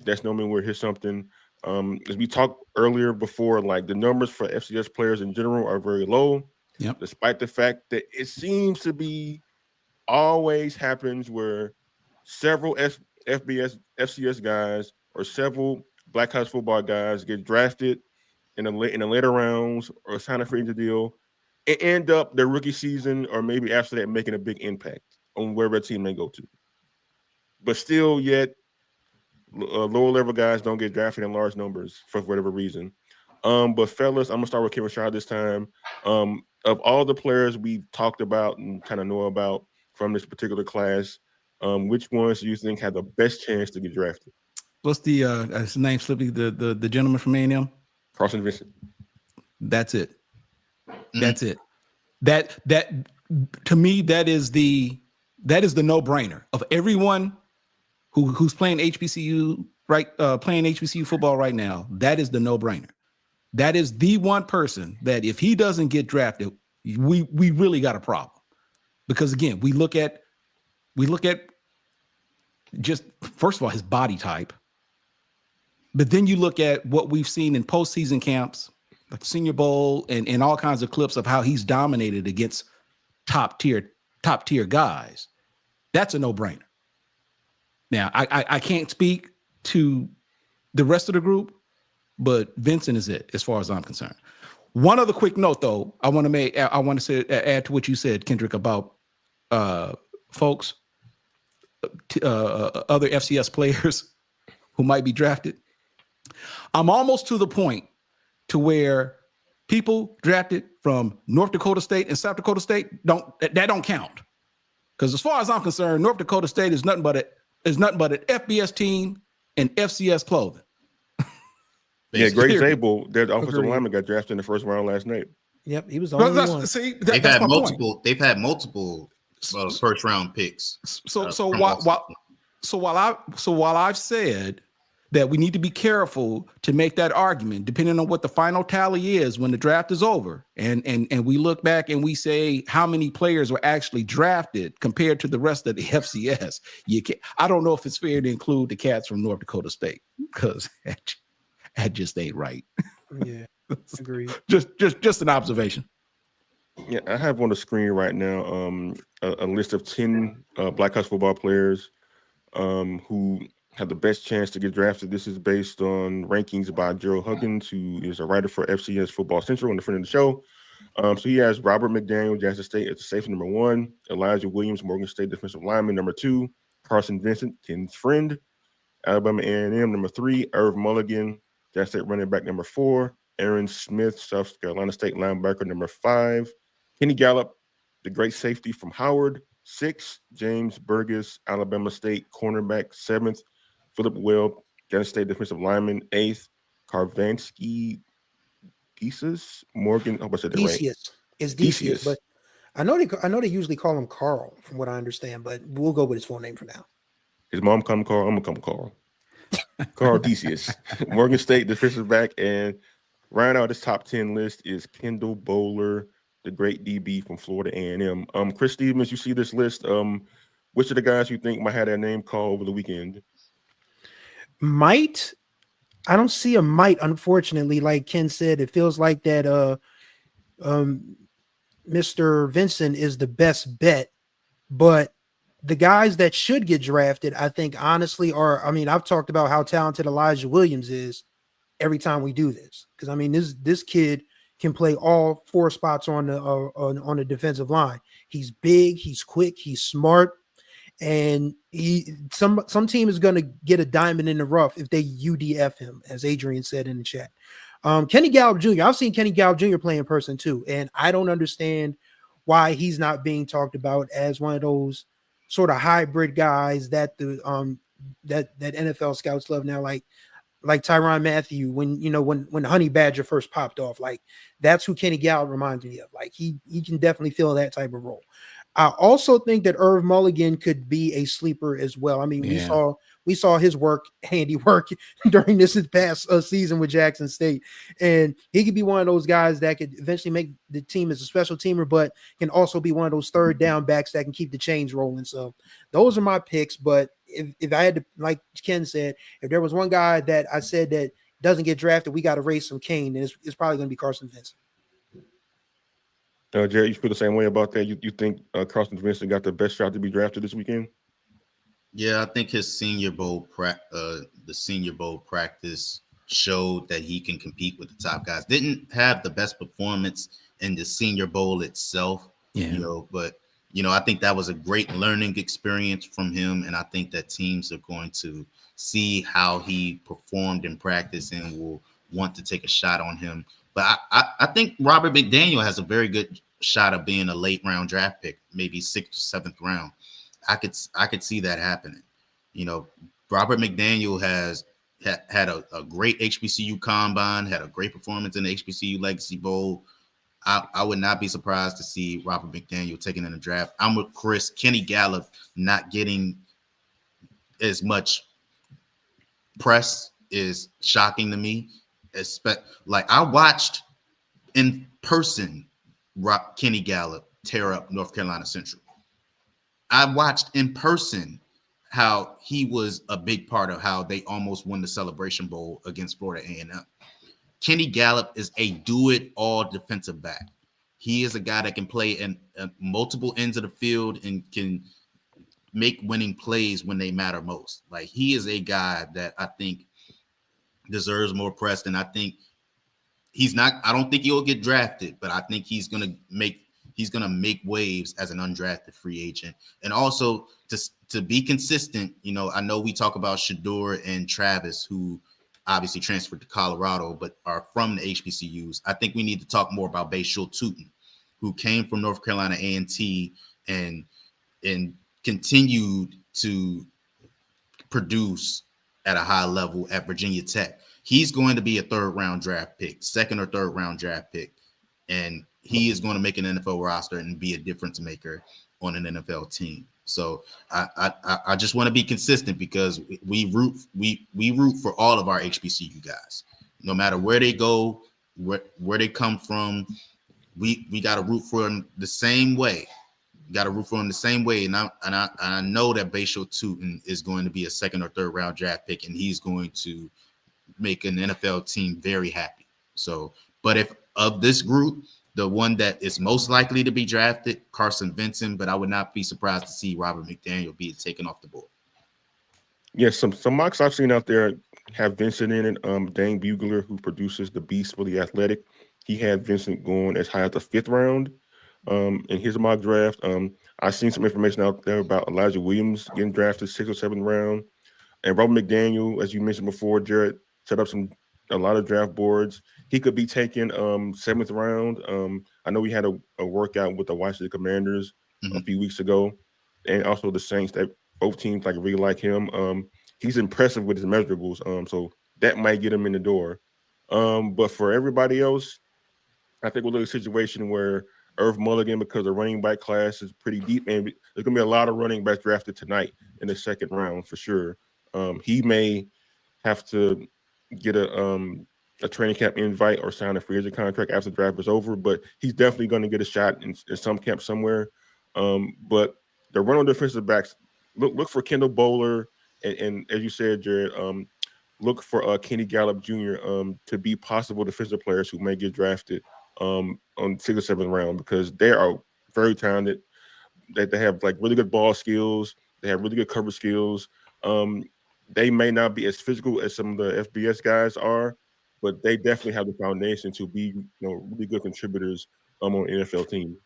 that's normally where we hear something. As we talked earlier before, like the numbers for FCS players in general are very low. Yep. Despite the fact that it seems to be always happens where several FCS guys or several black college football guys get drafted in the later rounds or sign a free agent deal and end up their rookie season or maybe after that making a big impact on wherever a team may go to. But still, yet lower level guys don't get drafted in large numbers for whatever reason. But fellas, I'm gonna start with Kevin Shaw this time. Of all the players we've talked about and kind of know about from this particular class, which ones do you think have the best chance to get drafted? What's the his name slipping? The gentleman from A&M? Carson Vincent. That's it. That's it. That to me, that is the no-brainer of everyone who's playing HBCU playing HBCU football right now. That is the no-brainer. That is the one person that if he doesn't get drafted, we really got a problem. Because again, we look at just first of all his body type, but then you look at what we've seen in postseason camps, like Senior Bowl, and all kinds of clips of how he's dominated against top tier guys. That's a no-brainer. Now, I can't speak to the rest of the group, but Vincent is it as far as I'm concerned. One other quick note, though, I want to add to what you said, Kendrick, about folks, other FCS players who might be drafted. I'm almost to the point to where people drafted from North Dakota State and South Dakota State don't count, because as far as I'm concerned, North Dakota State is nothing but an FBS team and FCS clothing. Yeah, Greg Zabel, their offensive lineman, got drafted in the first round last night. Yep, he was the only one. See, they've had multiple first round picks. So while I've said that we need to be careful to make that argument, depending on what the final tally is when the draft is over. And we look back and we say how many players were actually drafted compared to the rest of the FCS. I don't know if it's fair to include the cats from North Dakota State, because that just ain't right. Yeah, agreed. just an observation. Yeah, I have on the screen right now a list of 10 Black college football players who have the best chance to get drafted. This is based on rankings by Gerald Huggins, who is a writer for FCS Football Central and a friend of the show. So he has Robert McDaniel, Jackson State, at the safety number 1, Elijah Williams, Morgan State defensive lineman number 2, Carson Vincent, Ken's friend, Alabama A&M number 3, Irv Mulligan, Jackson State running back number 4, Aaron Smith, South Carolina State linebacker number 5, Kenny Gallup, the great safety from Howard, 6, James Burgess, Alabama State cornerback 7th, Philip Webb, Jackson State defensive lineman 8th, Carvansky Desus, Morgan. I hope I said that right. Decius. It's Decius, but I know they usually call him Carl, from what I understand, but we'll go with his full name for now. His mom come Carl. I'm gonna come Carl. Carl Decius, Morgan State defensive back, and round out this top 10 list is Kendall Bowler, the great DB from Florida A&M. Chris Stevens, you see this list. Which of the guys you think might have their name called over the weekend? Might. I don't see a might, unfortunately. Like Ken said, it feels like that Mr. Vincent is the best bet, but the guys that should get drafted, I think, honestly, are, I mean, I've talked about how talented Elijah Williams is every time we do this, because I mean, this kid can play all 4 spots on the defensive line. He's big, he's quick, he's smart, and some team is going to get a diamond in the rough if they UDF him, as Adrian said in the chat. Kenny Gallup Jr. I've seen Kenny Gallup Jr. play in person too, and I don't understand why he's not being talked about as one of those sort of hybrid guys that the that NFL scouts love now, like Tyrann Mathieu, when Honey Badger first popped off. Like, that's who Kenny Gallup reminds me of. Like, he can definitely fill that type of role. I also think that Irv Mulligan could be a sleeper as well. I mean, we saw his handiwork during this past season with Jackson State, and he could be one of those guys that could eventually make the team as a special teamer, but can also be one of those third down backs that can keep the chains rolling. So those are my picks. But if I had to, like Ken said, if there was one guy that I said that doesn't get drafted, we got to raise some cane, and it's probably going to be Carson Vincent. Jerry, you feel the same way about that? You think Carson Vincent got the best shot to be drafted this weekend? Yeah, I think his Senior Bowl practice showed that he can compete with the top guys. Didn't have the best performance in the Senior Bowl itself, but I think that was a great learning experience from him, and I think that teams are going to see how he performed in practice and will want to take a shot on him. But I think Robert McDaniel has a very good shot of being a late round draft pick, maybe 6th or 7th round. I could see that happening. Robert McDaniel has had a great HBCU combine, had a great performance in the HBCU Legacy Bowl. I would not be surprised to see Robert McDaniel taken in the draft. I'm with Chris. Kenny Gallup not getting as much press is shocking to me. Like, I watched in person Kenny Gallup tear up North Carolina Central. I watched in person how he was a big part of how they almost won the Celebration Bowl against Florida A&M. Kenny Gallup is a do-it-all defensive back. He is a guy that can play in multiple ends of the field and can make winning plays when they matter most. Like, he is a guy that I think deserves more press, and I think I don't think he'll get drafted, but I think he's gonna make waves as an undrafted free agent. And also to be consistent, I know we talk about Shedeur and Travis, who obviously transferred to Colorado but are from the HBCUs. I think we need to talk more about Bayshul Tootin, who came from North Carolina A&T and continued to produce at a high level at Virginia Tech. He's going to be a 3rd round draft pick, 2nd or 3rd round draft pick, and he is going to make an NFL roster and be a difference maker. on an NFL team. So I just want to be consistent because we root for all of our HBCU guys, no matter where they go, where they come from. We got to root for them the same way. Got to root for him the same way, and I know that Bashal Tootin is going to be a second or third round draft pick, and he's going to make an NFL team very happy. So, but if of this group, the one that is most likely to be drafted, Carson Vincent, but I would not be surprised to see Robert McDaniel be taken off the board. Yes, some mocks I've seen out there have Vincent in it. Dane Bugler, who produces the Beast for the Athletic, he had Vincent going as high as the 5th round. In his mock draft, I've seen some information out there about Elijah Williams getting drafted 6th or 7th round, and Robert McDaniel, as you mentioned before, Jared, set up a lot of draft boards. He could be taken 7th round. I know we had a workout with the Washington Commanders a few weeks ago, and also the Saints. That both teams really like him. He's impressive with his measurables, so that might get him in the door. But for everybody else, I think we'll look at a situation where Irv Mulligan, because the running back class is pretty deep, and there's going to be a lot of running backs drafted tonight in the 2nd round for sure. He may have to get a training camp invite or sign a free agent contract after the draft is over, but he's definitely going to get a shot in some camp somewhere. But the run on defensive backs, look for Kendall Bowler, and as you said, Jared, look for Kenny Gallup Jr. To be possible defensive players who may get drafted on 6th or 7th round, because they are very talented. That they have really good ball skills. They have really good cover skills. They may not be as physical as some of the FBS guys are, but they definitely have the foundation to be really good contributors on an NFL team.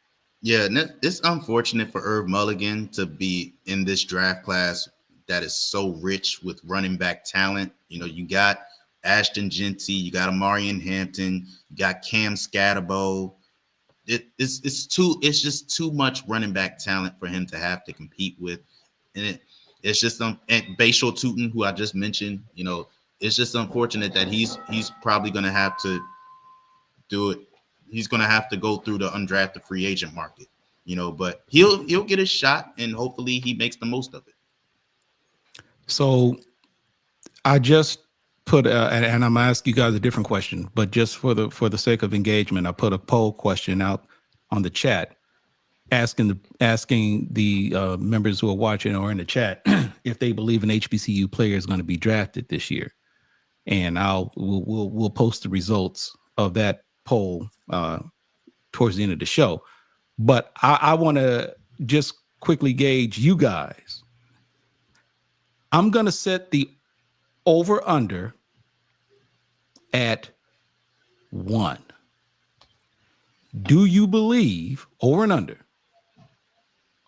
Yeah, and it's unfortunate for Irv Mulligan to be in this draft class that is so rich with running back talent. You got Ashton Genty, you got Amarian Hampton, you got Cam Scatterbo. It's just too much running back talent for him to have to compete with, and it's just and Bashal Tootin, who I just mentioned. It's just unfortunate that he's probably going to have to do it. He's going to have to go through the undrafted free agent market, but he'll get a shot, and hopefully he makes the most of it. So I just put and I'm gonna ask you guys a different question, but just for the sake of engagement, I put a poll question out on the chat, asking the members who are watching or in the chat if they believe an HBCU player is going to be drafted this year, and we'll post the results of that poll towards the end of the show. But I want to just quickly gauge you guys. I'm going to set the over-under at 1. Do you believe over and under,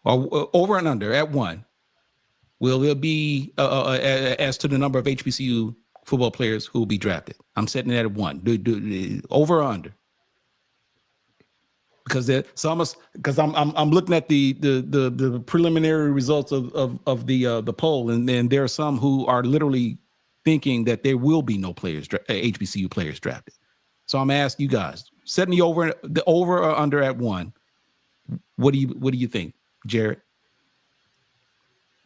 or over and under at 1, will there be as to the number of HBCU football players who will be drafted? I'm setting it at 1. Do over or under? Because I'm looking at the preliminary results of the poll, and then there are some who are literally thinking that there will be no HBCU players drafted. So I'm asking you guys, setting the over or under at 1. What do you think, Jared?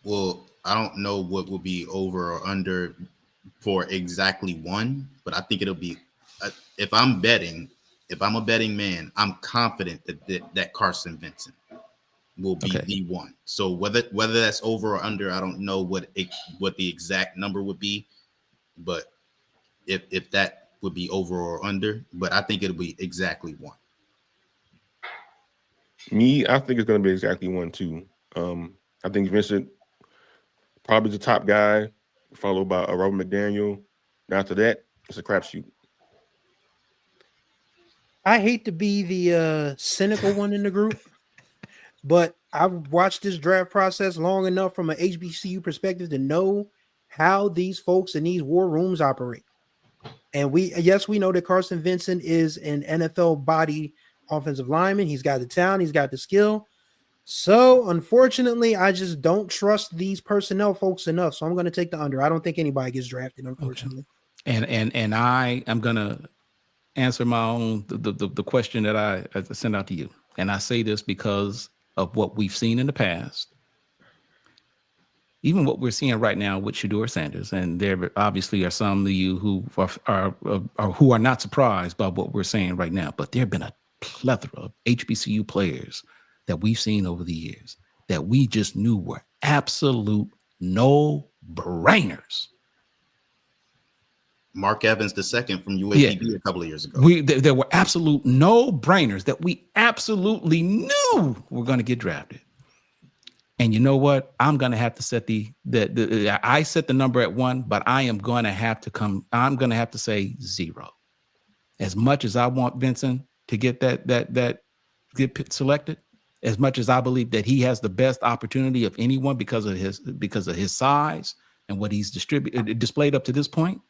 Well, I don't know what will be over or under for exactly 1, but I think it'll be. If I'm a betting man, I'm confident that Carson Vincent will be the one. So whether that's over or under, I don't know what the exact number would be, but if that would be over or under, but I think it'll be exactly 1. I think it's going to be exactly 1 too. I think Vincent probably the top guy, followed by Robert McDaniel. Now after that, it's a crapshoot. I hate to be the cynical one in the group, but I've watched this draft process long enough from an HBCU perspective to know how these folks in these war rooms operate. And we know that Carson Vincent is an NFL body offensive lineman. He's got the talent, he's got the skill. So unfortunately, I just don't trust these personnel folks enough. So I'm going to take the under. I don't think anybody gets drafted, unfortunately. Okay. And I am going to answer my own the question that I sent out to you. And I say this because of what we've seen in the past, even what we're seeing right now with Shedeur Sanders, and there obviously are some of you who are not surprised by what we're saying right now, but there have been a plethora of HBCU players that we've seen over the years that we just knew were absolute no-brainers. Mark Evans II from UAPB a couple of years ago. There were absolute no-brainers that we absolutely knew were going to get drafted. And you know what? I'm going to have to set I set the number at 1, but I'm going to have to say 0. As much as I want Vincent to get get selected, as much as I believe that he has the best opportunity of anyone because of his size and what he's displayed up to this point,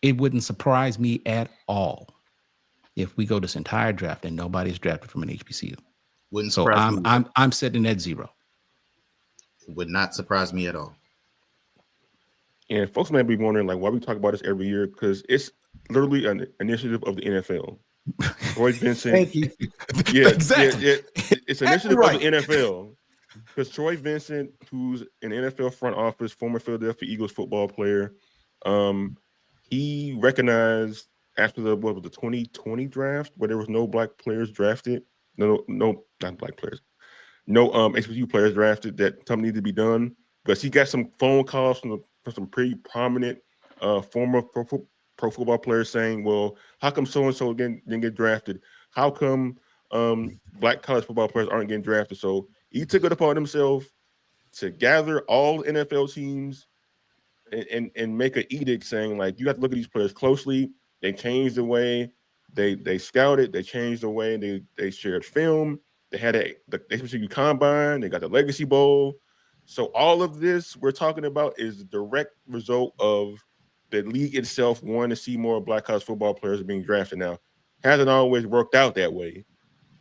it wouldn't surprise me at all if we go this entire draft and nobody's drafted from an HBCU. Wouldn't so surprise me. I'm sitting at 0. It would not surprise me at all. And folks may be wondering, like, why we talk about this every year, because it's literally an initiative of the NFL. Troy Vincent. Thank you. Yeah, exactly. It's an initiative of the NFL. Because Troy Vincent, who's an NFL front office, former Philadelphia Eagles football player, he recognized after the 2020 draft, where there was no black players drafted, not black players, no HBCU players drafted, that something needed to be done. Because he got some phone calls from some pretty prominent former pro football players saying, well, how come so-and-so didn't get drafted? How come black college football players aren't getting drafted? So he took it upon himself to gather all NFL teams and make an edict saying, like, you have to look at these players closely. They changed the way they scouted. They changed the way they shared film. They had the HBCU Combine. They got the Legacy Bowl. So all of this we're talking about is the direct result of the league itself wanting to see more black college football players being drafted. Now, hasn't always worked out that way,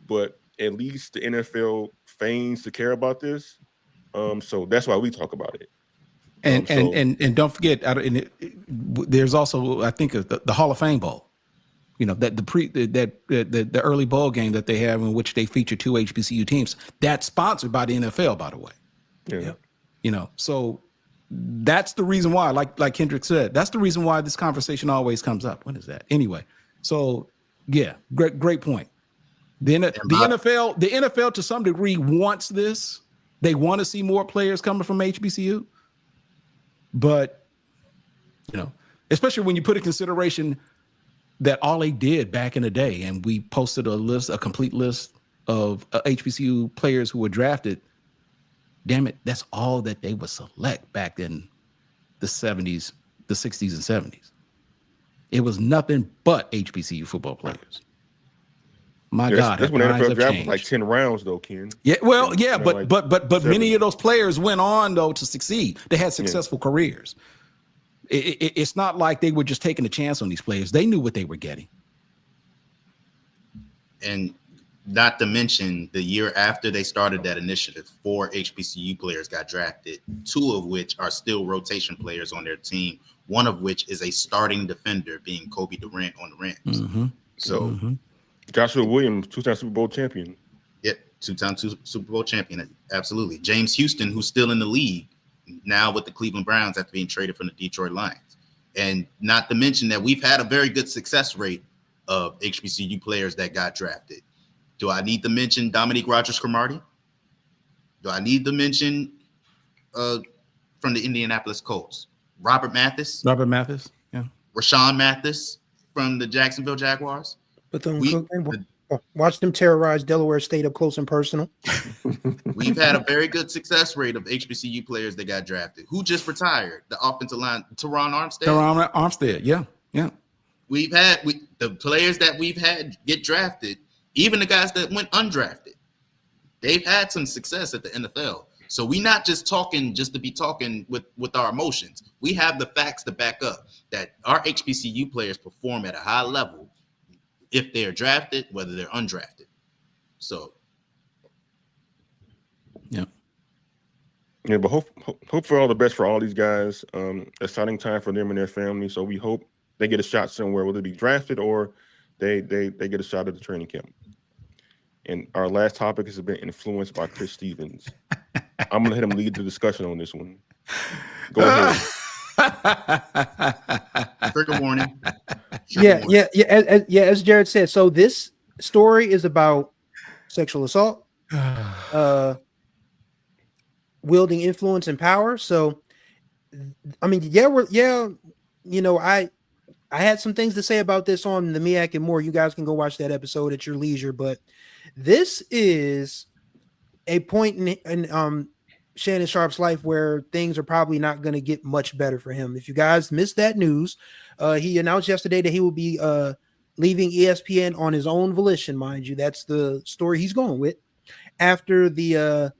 but at least the NFL feigns to care about this. So that's why we talk about it. And don't forget, there's also, I think, the Hall of Fame Bowl. You know, that the early bowl game that they have in which they feature 2 HBCU teams. That's sponsored by the NFL, by the way. Yeah. You know, so that's the reason why, like Kendrick said, that's the reason why this conversation always comes up. What is that? Anyway, so yeah, great point. The NFL to some degree wants this. They want to see more players coming from HBCU. But, you know, especially when you put in consideration that all they did back in the day, and we posted a complete list of HBCU players who were drafted. Damn it, that's all that they would select back in the 70s, the 60s and 70s. It was nothing but HBCU football players. My God, that's when the NFL draft was like 10 rounds, though, Ken. Yeah, well, yeah, but like many of those players went on though to succeed. They had successful careers. It's not like they were just taking a chance on these players. They knew what they were getting. And not to mention, the year after they started that initiative, 4 HBCU players got drafted, 2 of which are still rotation players on their team, one of which is a starting defender, being Kobe Durant on the Rams. Mm-hmm. So Joshua Williams, 2-time Super Bowl champion. Yep, 2-time Super Bowl champion. Absolutely. James Houston, who's still in the league now with the Cleveland Browns after being traded from the Detroit Lions. And not to mention that we've had a very good success rate of HBCU players that got drafted. Do I need to mention Dominique Rodgers-Cromartie? Do I need to mention from the Indianapolis Colts, Robert Mathis? Yeah. Rashawn Mathis from the Jacksonville Jaguars. But watch them terrorize Delaware State up close and personal. We've had a very good success rate of HBCU players that got drafted. Who just retired? The offensive line, Teron Armstead. Yeah. We've had the players that we've had get drafted, even the guys that went undrafted. They've had some success at the NFL. So we're not just talking just to be talking with our emotions. We have the facts to back up that our HBCU players perform at a high level if they're drafted, whether they're undrafted. So, yeah, but hope for all the best for all these guys. Exciting time for them and their family. So we hope they get a shot somewhere, whether it be drafted or they get a shot at the training camp. And our last topic has been influenced by Chris Stevens. I'm gonna let him lead the discussion on this one. Go ahead. Trigger warning. As Jared said, so this story is about sexual assault, wielding influence and power. So, I mean, I had some things to say about this on the Miak and More. You guys can go watch that episode at your leisure. But this is a point in Shannon Sharpe's life where things are probably not going to get much better for him. If you guys missed that news, he announced yesterday that he will be leaving ESPN on his own volition, mind you. That's the story he's going with. After the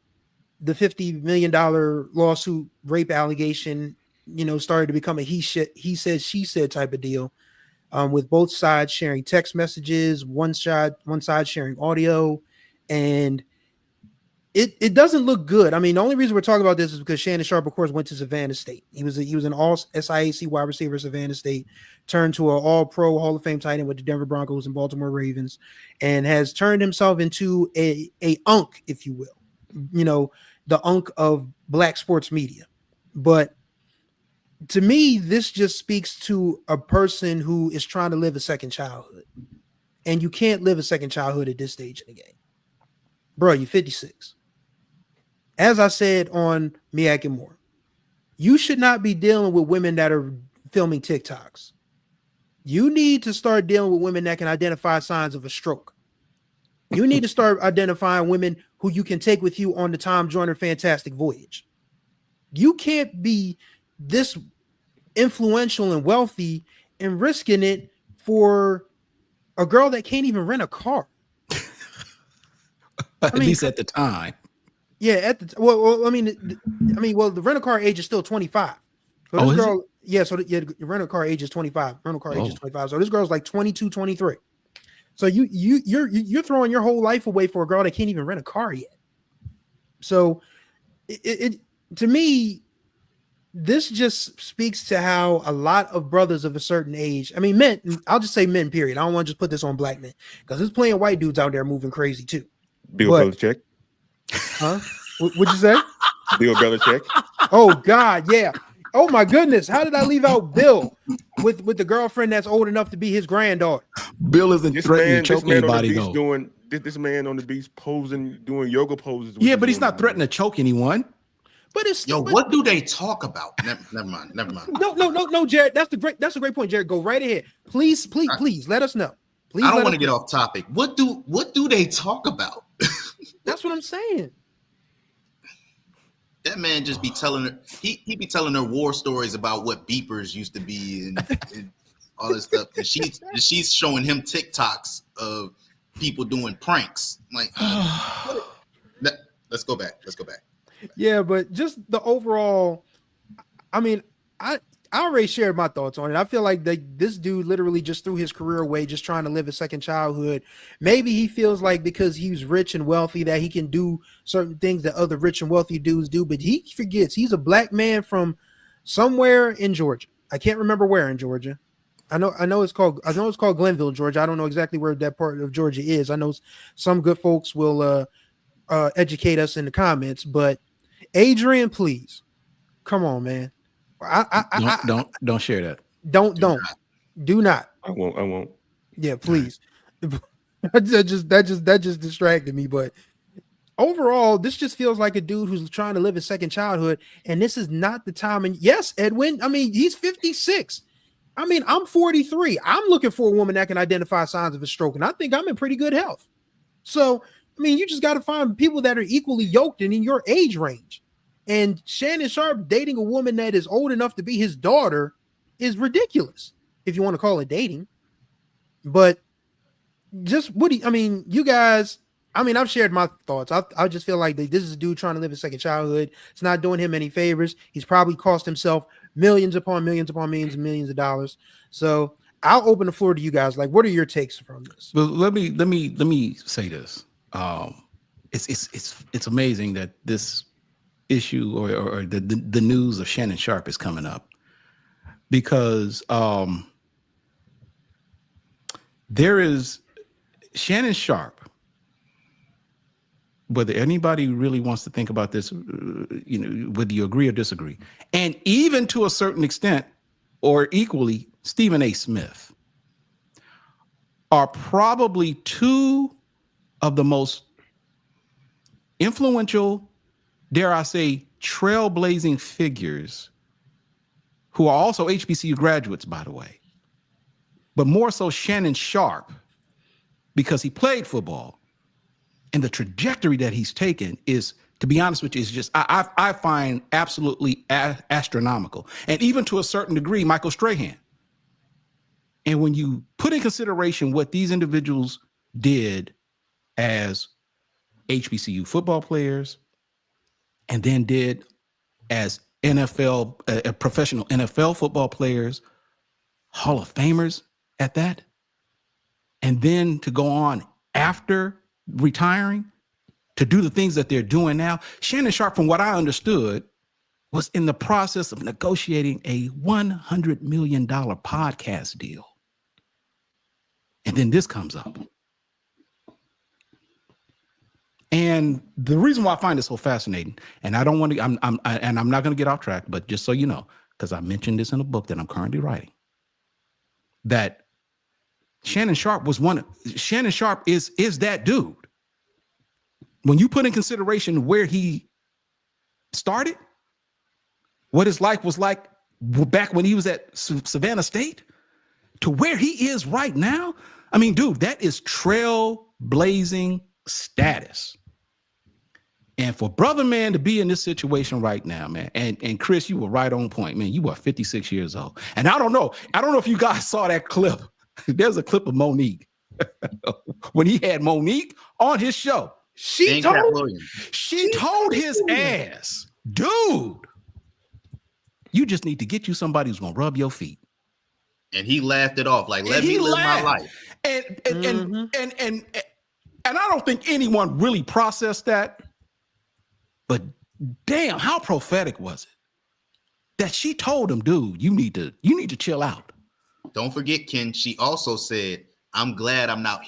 $50 million lawsuit rape allegation, started to become a he said, she said type of deal, with both sides sharing text messages, one side sharing audio, and it doesn't look good. I mean, the only reason we're talking about this is because Shannon Sharpe, of course, went to Savannah State. He was an all SIAC wide receiver at Savannah State, turned to an all pro Hall of Fame tight end with the Denver Broncos and Baltimore Ravens, and has turned himself into a unk, if you will, the unk of black sports media. But to me, this just speaks to a person who is trying to live a second childhood. And you can't live a second childhood at this stage in the game. Bro, you're 56. As I said on Miak and More, you should not be dealing with women that are filming TikToks. You need to start dealing with women that can identify signs of a stroke. You need to start identifying women who you can take with you on the Tom Joyner Fantastic Voyage. You can't be this influential and wealthy and risking it for a girl that can't even rent a car. At least at the time. Yeah, the rental car age is still 25. So this girl, the rental car age is 25. Rental car age is 25. So this girl's like 22, 23. So you're throwing your whole life away for a girl that can't even rent a car yet. So it to me, this just speaks to how a lot of brothers of a certain age, I mean, men, I'll just say men, period. I don't want to just put this on black men because there's plenty of white dudes out there moving crazy too. Bill Belichick. Huh? What'd you say? Bill Belichick. Oh God, yeah. Oh my goodness, how did I leave out Bill with the girlfriend that's old enough to be his granddaughter? Bill isn't threatening to choke anybody though. This man on the beach posing, doing yoga poses. Yeah, but he's not threatening to choke anyone. But what do they talk about? Never mind. No, Jared. That's a great point, Jared. Go right ahead. Please, let us know. Please. I don't want to get off topic. What do they talk about? That's what I'm saying. That man just be telling her, he be telling her war stories about what beepers used to be and all this stuff. And she's showing him TikToks of people doing pranks. Like, let's go back. Yeah, but just the overall, I mean, I already shared my thoughts on it. I feel like this dude literally just threw his career away just trying to live a second childhood. Maybe he feels like because he's rich and wealthy that he can do certain things that other rich and wealthy dudes do, but he forgets he's a black man from somewhere in Georgia. I can't remember where in Georgia. I know it's called Glenville, Georgia. I don't know exactly where that part of Georgia is. I know some good folks will educate us in the comments, but Adrian, please, come on, man. Don't share that. Do not. I won't. Yeah, please. that just distracted me. But overall, this just feels like a dude who's trying to live his second childhood, and this is not the time. And yes, Edwin, I mean, he's 56. I mean, I'm 43. I'm looking for a woman that can identify signs of a stroke, and I think I'm in pretty good health. So, I mean, you just got to find people that are equally yoked and in your age range. And Shannon Sharpe dating a woman that is old enough to be his daughter is ridiculous, if you want to call it dating. But just you guys, I mean, I've shared my thoughts. I just feel like this is a dude trying to live a second childhood. It's not doing him any favors. He's probably cost himself millions upon millions upon millions and millions of dollars. So I'll open the floor to you guys. Like, what are your takes from this? Well, let me say this. It's amazing that this issue or the news of Shannon Sharpe is coming up because there is Shannon Sharpe whether anybody really wants to think about this, whether you agree or disagree, and even to a certain extent or equally, Stephen A. Smith are probably two of the most influential, dare I say, trailblazing figures who are also HBCU graduates, by the way, but more so Shannon Sharpe, because he played football. And the trajectory that he's taken is, to be honest with you, is just, I find absolutely astronomical. And even to a certain degree, Michael Strahan. And when you put in consideration what these individuals did as HBCU football players, and then did as NFL, professional NFL football players, Hall of Famers at that, and then to go on after retiring to do the things that they're doing now. Shannon Sharpe, from what I understood, was in the process of negotiating a $100 million podcast deal. And then this comes up. And the reason why I find it so fascinating, and I don't want to, I'm not going to get off track, but just so you know, because I mentioned this in a book that I'm currently writing, that Shannon Sharpe is that dude. When you put in consideration where he started, what his life was like back when he was at Savannah State, to where he is right now. I mean, dude, that is trailblazing status. And for brother man to be in this situation right now, man, and Chris, you were right on point, man. You are 56 years old. And I don't know if you guys saw that clip. There's a clip of Monique when he had Monique on his show. She told his ass, dude, you just need to get you somebody who's gonna rub your feet. And he laughed it off, like, let me live my life. And I don't think anyone really processed that. But damn, how prophetic was it that she told him, dude, you need to chill out. Don't forget, Ken, she also said, I'm glad I'm not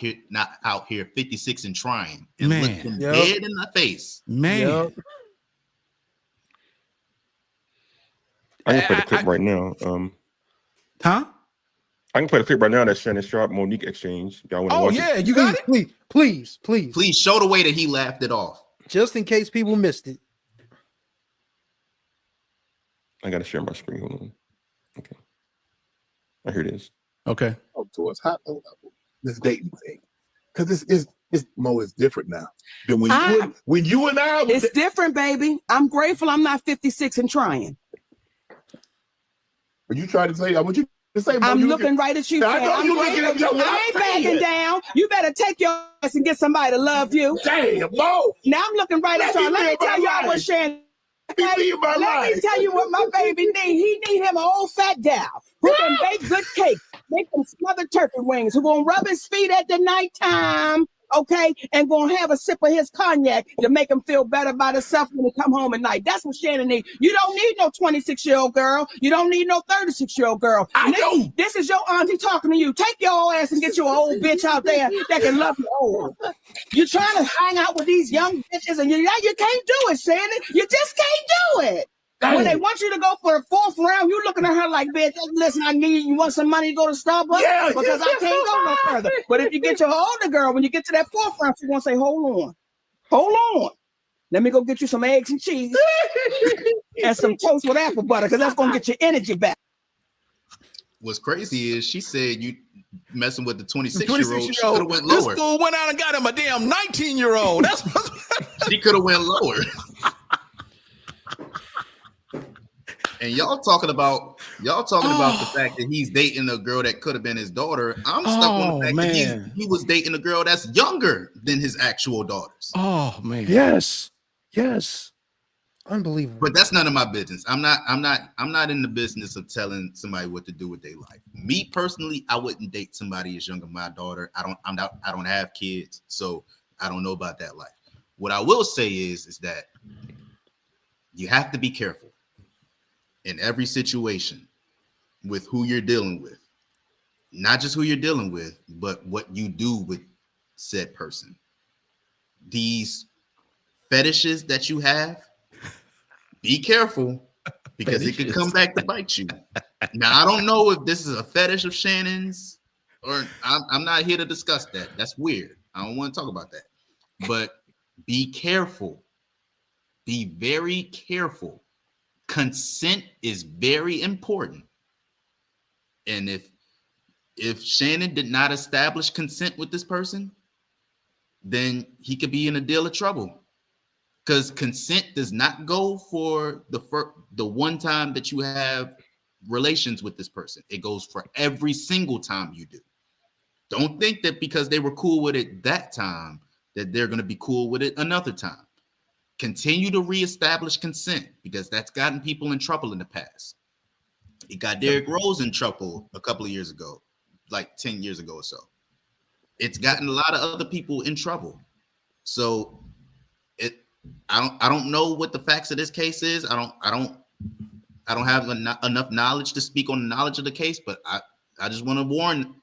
out here 56 and trying, and looked him dead in the face. Man. Yep. I can play the clip right now. Huh? I can play the clip right now. That Shannon Sharpe Monique exchange. Y'all want to watch it? You got it? Please. Please show the way that he laughed it off. Just in case people missed it. I got to share my screen. Hold on. Okay. Here it is. Okay. Towards this dating thing, because it's Mo is different now than when you and I. It's different, baby. I'm grateful I'm not 56 and trying. But you try to say, what you say? Mo, I'm looking right at you. I ain't backing down. You better take your ass and get somebody to love you. Damn, Mo. Now I'm looking right at y'all. Let me tell y'all what Shannon. Let me tell you what my baby need. He need him an old fat gal who can bake good cake, make them smothered turkey wings, who gonna rub his feet at the nighttime, okay, and gonna have a sip of his cognac to make him feel better about himself when he come home at night. That's what Shannon needs. You don't need no 26-year-old girl. You don't need no 36-year-old girl. This is your auntie talking to you. Take your ass and get you an old bitch out there that can love you old. You're trying to hang out with these young bitches, and you can't do it, Shannon. You just can't do it. When they want you to go for the fourth round, you looking at her like, bitch, listen, you want some money to go to Starbucks? Yeah, because I can't go no further. But if you get your older girl, when you get to that fourth round, she's going to say, hold on. Let me go get you some eggs and cheese and some toast with apple butter, because that's going to get your energy back. What's crazy is she said you messing with the 26-year-old. She could have went lower. This fool went out and got him a damn 19-year-old. She could have went lower. And y'all talking about the fact that he's dating a girl that could have been his daughter. I'm stuck on the fact that he was dating a girl that's younger than his actual daughters. Oh man. Yes. Unbelievable. But that's none of my business. I'm not in the business of telling somebody what to do with their life. Me personally, I wouldn't date somebody as young as my daughter. I don't have kids, so I don't know about that life. What I will say is that you have to be careful in every situation with who you're dealing with. Not just who you're dealing with, but what you do with said person. These fetishes that you have, be careful because it could come back to bite you. Now, I don't know if this is a fetish of Shannon's or I'm not here to discuss that. That's weird. I don't want to talk about that. But be careful. Be very careful. Consent is very important. And if Shannon did not establish consent with this person, then he could be in a deal of trouble. Because consent does not go for the one time that you have relations with this person. It goes for every single time you do. Don't think that because they were cool with it that time that they're going to be cool with it another time. Continue to reestablish consent because that's gotten people in trouble in the past. It got Derrick Rose in trouble a couple of years ago, like 10 years ago or so. It's gotten a lot of other people in trouble. So I don't know what the facts of this case is. I don't have enough knowledge to speak on the knowledge of the case, but I just want to warn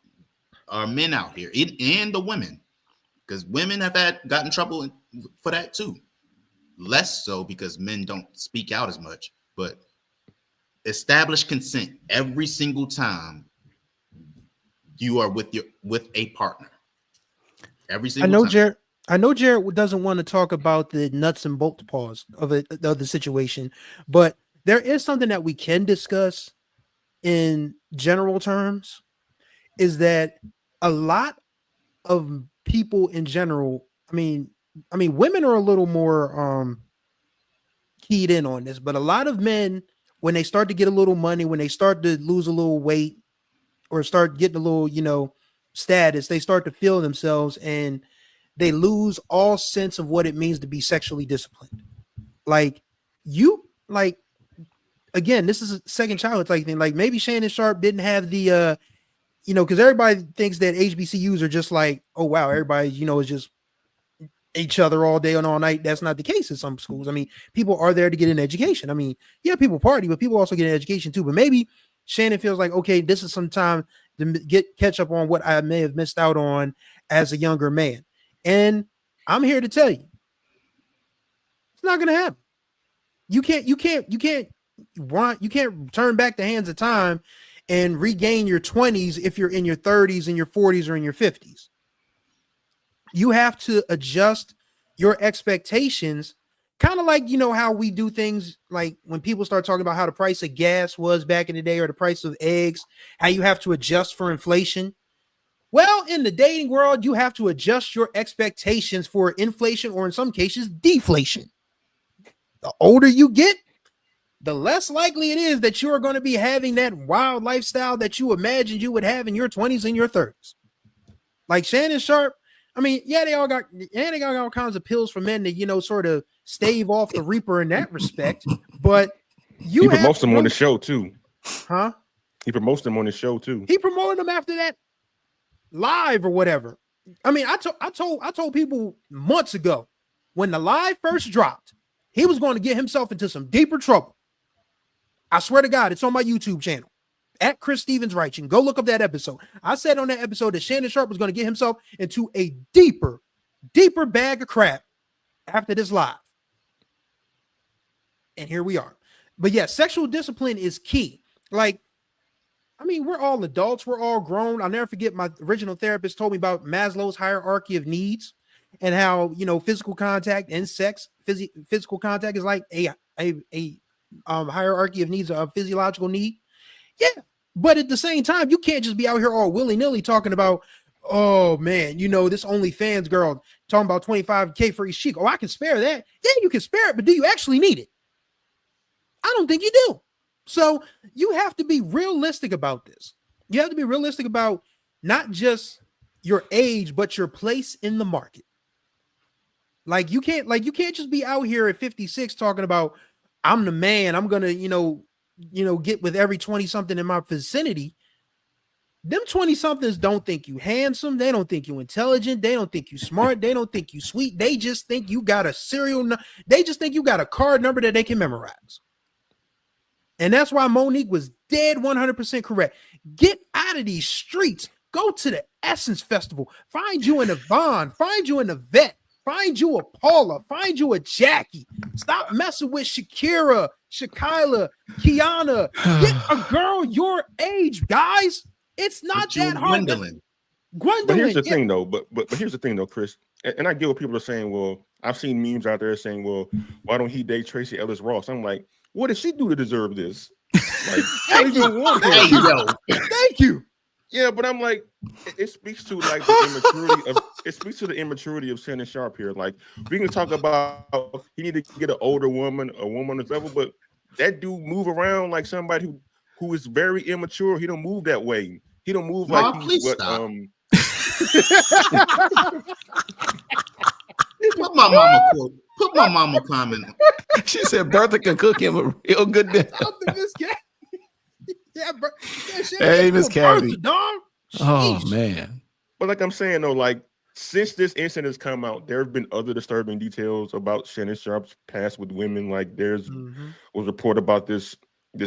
our men out here and the women, because women have gotten trouble for that too. Less so because men don't speak out as much, but establish consent every single time you are with a partner. Every single time. I know Jared doesn't want to talk about the nuts and bolts pause of the situation, but there is something that we can discuss in general terms, is that a lot of people in general, I mean, women are a little more keyed in on this, but a lot of men, when they start to get a little money, when they start to lose a little weight or start getting a little, status, they start to feel themselves and they lose all sense of what it means to be sexually disciplined. Again, this is a second childhood type thing. Like maybe Shannon Sharpe didn't have the, because everybody thinks that HBCUs are just like, oh, wow, everybody, is just each other all day and all night. That's not the case in some schools. I mean, people are there to get an education. I mean, yeah, people party, but people also get an education too. But maybe Shannon feels like, okay, this is some time to catch up on what I may have missed out on as a younger man. And I'm here to tell you, it's not going to happen. You can't turn back the hands of time and regain your 20s if you're in your 30s and your 40s or in your 50s. You have to adjust your expectations, kind of like, how we do things, like when people start talking about how the price of gas was back in the day or the price of eggs, how you have to adjust for inflation. Well, in the dating world, you have to adjust your expectations for inflation or in some cases, deflation. The older you get, the less likely it is that you are going to be having that wild lifestyle that you imagined you would have in your 20s and your 30s. Like Shannon Sharpe, I mean, they all got all kinds of pills for men to, sort of stave off the reaper in that respect. But he promotes them on the show too. Huh? He promotes them on the show too. He promoted them after that live or whatever. I mean, I told people months ago when the live first dropped, he was going to get himself into some deeper trouble. I swear to God, it's on my YouTube channel at Chris Stevens Writing. Go look up that episode. I said on that episode that Shannon Sharpe was going to get himself into a deeper bag of crap after this live. And here we are. But yeah, sexual discipline is key. Like, I mean, we're all adults. We're all grown. I'll never forget my original therapist told me about Maslow's hierarchy of needs and how, physical contact and sex, physical contact is like a hierarchy of needs, a physiological need. Yeah. But at the same time, you can't just be out here all willy-nilly talking about, oh man, this OnlyFans girl talking about $25K for each cheek. Oh, I can spare that. Yeah, you can spare it, but do you actually need it? I don't think you do. So you have to be realistic about this. You have to be realistic about not just your age, but your place in the market. Like you can't just be out here at 56 talking about, I'm the man. I'm gonna, get with every 20-something in my vicinity. Them 20-somethings don't think you handsome. They don't think you intelligent. They don't think you smart. They don't think you sweet. They just think you got a they just think you got a card number that they can memorize. And that's why Monique was dead 100% correct. Get out of these streets. Go to the Essence Festival. Find you in Yvonne. Find you in the Vet. Find you a Paula. Find you a Jackie. Stop messing with Shakira, Shakila, Kiana. Get a girl your age, guys. It's not that hard. Gwendolyn. But here's the thing, though. But here's the thing, though, Chris. And I get what people are saying. Well, I've seen memes out there saying, "Well, why don't he date Tracy Ellis Ross?" I'm like, what did she do to deserve this? Like, I don't even want Hey, yo. Thank you. Yeah, but I'm like, it speaks to like the immaturity of Shannon Sharpe here. Like, we can talk about he need to get an older woman, a woman on his level, but that dude move around like somebody who is very immature. He don't move that way. He don't move like please stop. Put my mama quote. Put my mama comment. She said Bertha can cook him a real good dinner. Yeah, bro. Hey, Miss Kathy. Dog. Oh man. But like I'm saying though, like since this incident has come out, there have been other disturbing details about Shannon Sharpe's past with women. Like there's was a report about this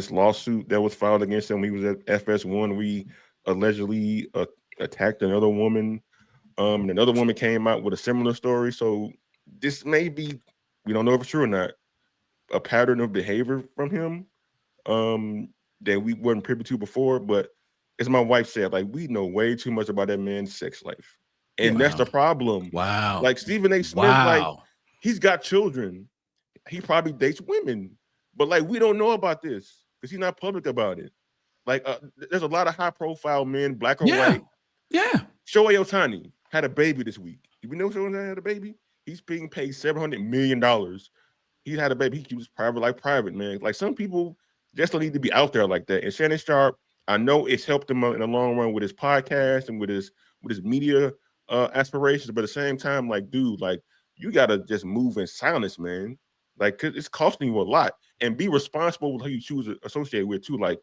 lawsuit that was filed against him when he was at FS1. We allegedly attacked another woman. And another woman came out with a similar story. So this may be, we don't know if it's true or not, a pattern of behavior from him that we weren't privy to before. But as my wife said, like we know way too much about that man's sex life. And that's the problem. Wow. Like Stephen A. Smith, like he's got children. He probably dates women. But like we don't know about this because he's not public about it. Like there's a lot of high profile men, black or white. Yeah. Shohei Ohtani had a baby this week. Do we know Shohei Ohtani had a baby? He's being paid $700 million. He had a baby. He keeps private, man. Like some people just don't need to be out there like that. And Shannon Sharpe, I know it's helped him in the long run with his podcast and with his media aspirations. But at the same time, like, dude, like you gotta just move in silence, man. Like, 'cause it's costing you a lot. And be responsible with who you choose to associate with too. Like,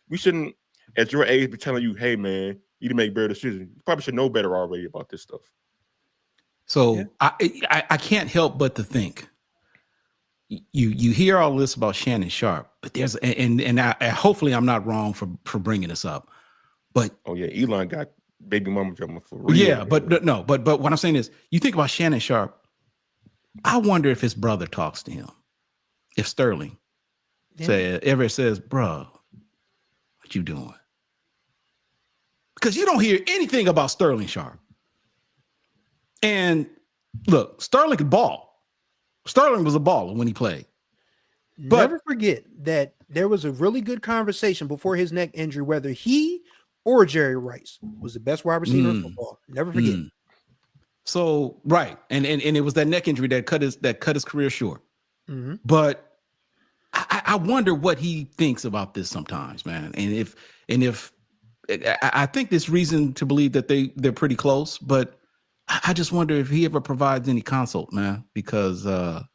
we shouldn't, at your age, be telling you, hey, man, you need to make better decisions. You probably should know better already about this stuff. So I can't help but to think you hear all this about Shannon Sharpe, but there's and I hopefully I'm not wrong for bringing this up, but Elon got baby mama drama for real. Yeah, but what I'm saying is, you think about Shannon Sharpe. I wonder if his brother talks to him, if Sterling ever says, "Bro, what you doing?" Because you don't hear anything about Sterling Sharpe. And look, Sterling could ball. Sterling was a baller when he played. But never forget that there was a really good conversation before his neck injury whether he or Jerry Rice was the best wide receiver in football. Never forget. So right, and it was that neck injury that cut his career short. But I wonder what he thinks about this sometimes, man. And if I think there's reason to believe that they're pretty close, but I just wonder if he ever provides any consult, man, because you're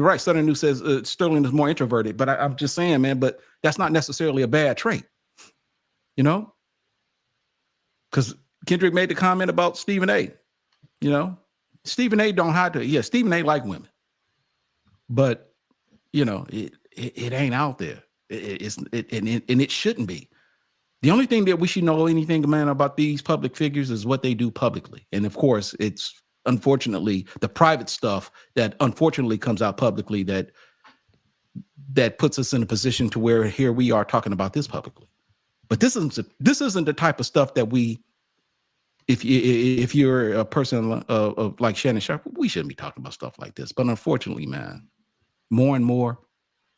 right. Southern News says Sterling is more introverted, but I'm just saying, man, but that's not necessarily a bad trait, because Kendrick made the comment about Stephen A. Stephen A. don't hide to. Yeah, Stephen A. like women, but it ain't out there. It shouldn't be. The only thing that we should know anything, man, about these public figures is what they do publicly. And of course, it's unfortunately the private stuff that unfortunately comes out publicly that puts us in a position to where here we are talking about this publicly. But this isn't the type of stuff that if you're a person of like Shannon Sharpe, we shouldn't be talking about stuff like this. But unfortunately, man, more and more,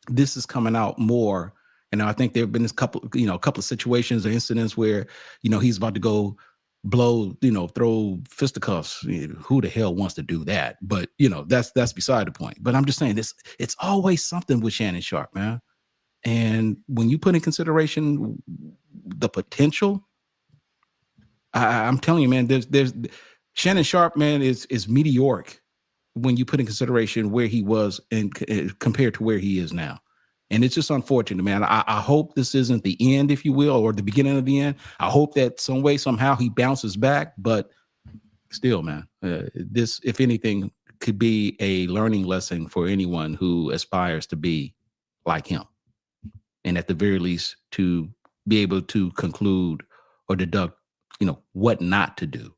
this is coming out more. And I think there have been a couple of situations or incidents where, he's about to go blow, throw fisticuffs. Who the hell wants to do that? But, that's beside the point. But I'm just saying this, it's always something with Shannon Sharpe, man. And when you put in consideration the potential, I'm telling you, man, there's Shannon Sharpe, man, is meteoric when you put in consideration where he was and compared to where he is now. And it's just unfortunate, man. I hope this isn't the end, if you will, or the beginning of the end. I hope that some way, somehow he bounces back. But still, man, this, if anything, could be a learning lesson for anyone who aspires to be like him. And at the very least, to be able to conclude or deduct, what not to do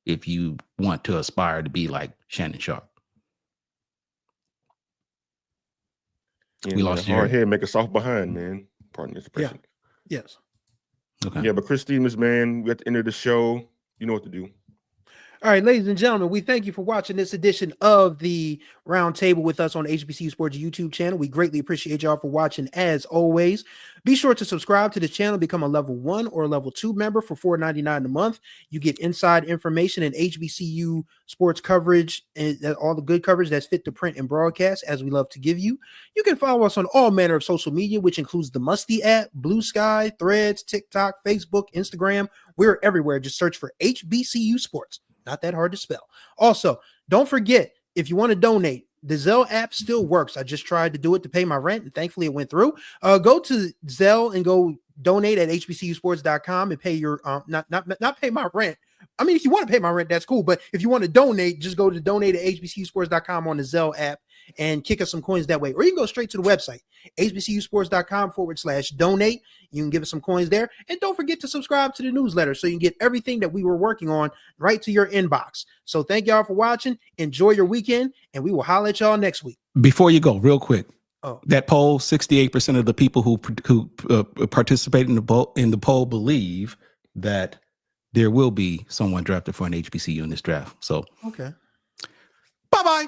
if you want to aspire to be like Shannon Sharpe. Yeah, We man, lost hard Jerry. head, make a soft behind, man. Pardon the expression. Yes. Okay. Yeah, but Chris Stevens, man, we at the end of the show. You know what to do. All right, ladies and gentlemen, we thank you for watching this edition of the Roundtable with us on HBCU Sports YouTube channel. We greatly appreciate y'all for watching as always. Be sure to subscribe to the channel, become a level 1 or level 2 member for $4.99 a month. You get inside information and HBCU sports coverage and all the good coverage that's fit to print and broadcast, as we love to give you. You can follow us on all manner of social media, which includes the Musty app, Blue Sky, Threads, TikTok, Facebook, Instagram. We're everywhere. Just search for HBCU Sports. Not that hard to spell. Also, don't forget, if you want to donate, the Zelle app still works. I just tried to do it to pay my rent, and thankfully it went through. Go to Zelle and go donate at hbcusports.com and pay your not pay my rent. I mean, if you want to pay my rent, that's cool. But if you want to donate, just go to donate at hbcusports.com on the Zelle app and kick us some coins that way. Or you can go straight to the website, hbcusports.com/donate. You can give us some coins there. And don't forget to subscribe to the newsletter so you can get everything that we were working on right to your inbox. So thank y'all for watching. Enjoy your weekend, and we will holler at y'all next week. Before you go, real quick, Oh. that poll, 68% of the people who participate in the poll believe that there will be someone drafted for an HBCU in this draft. So, Okay. bye-bye.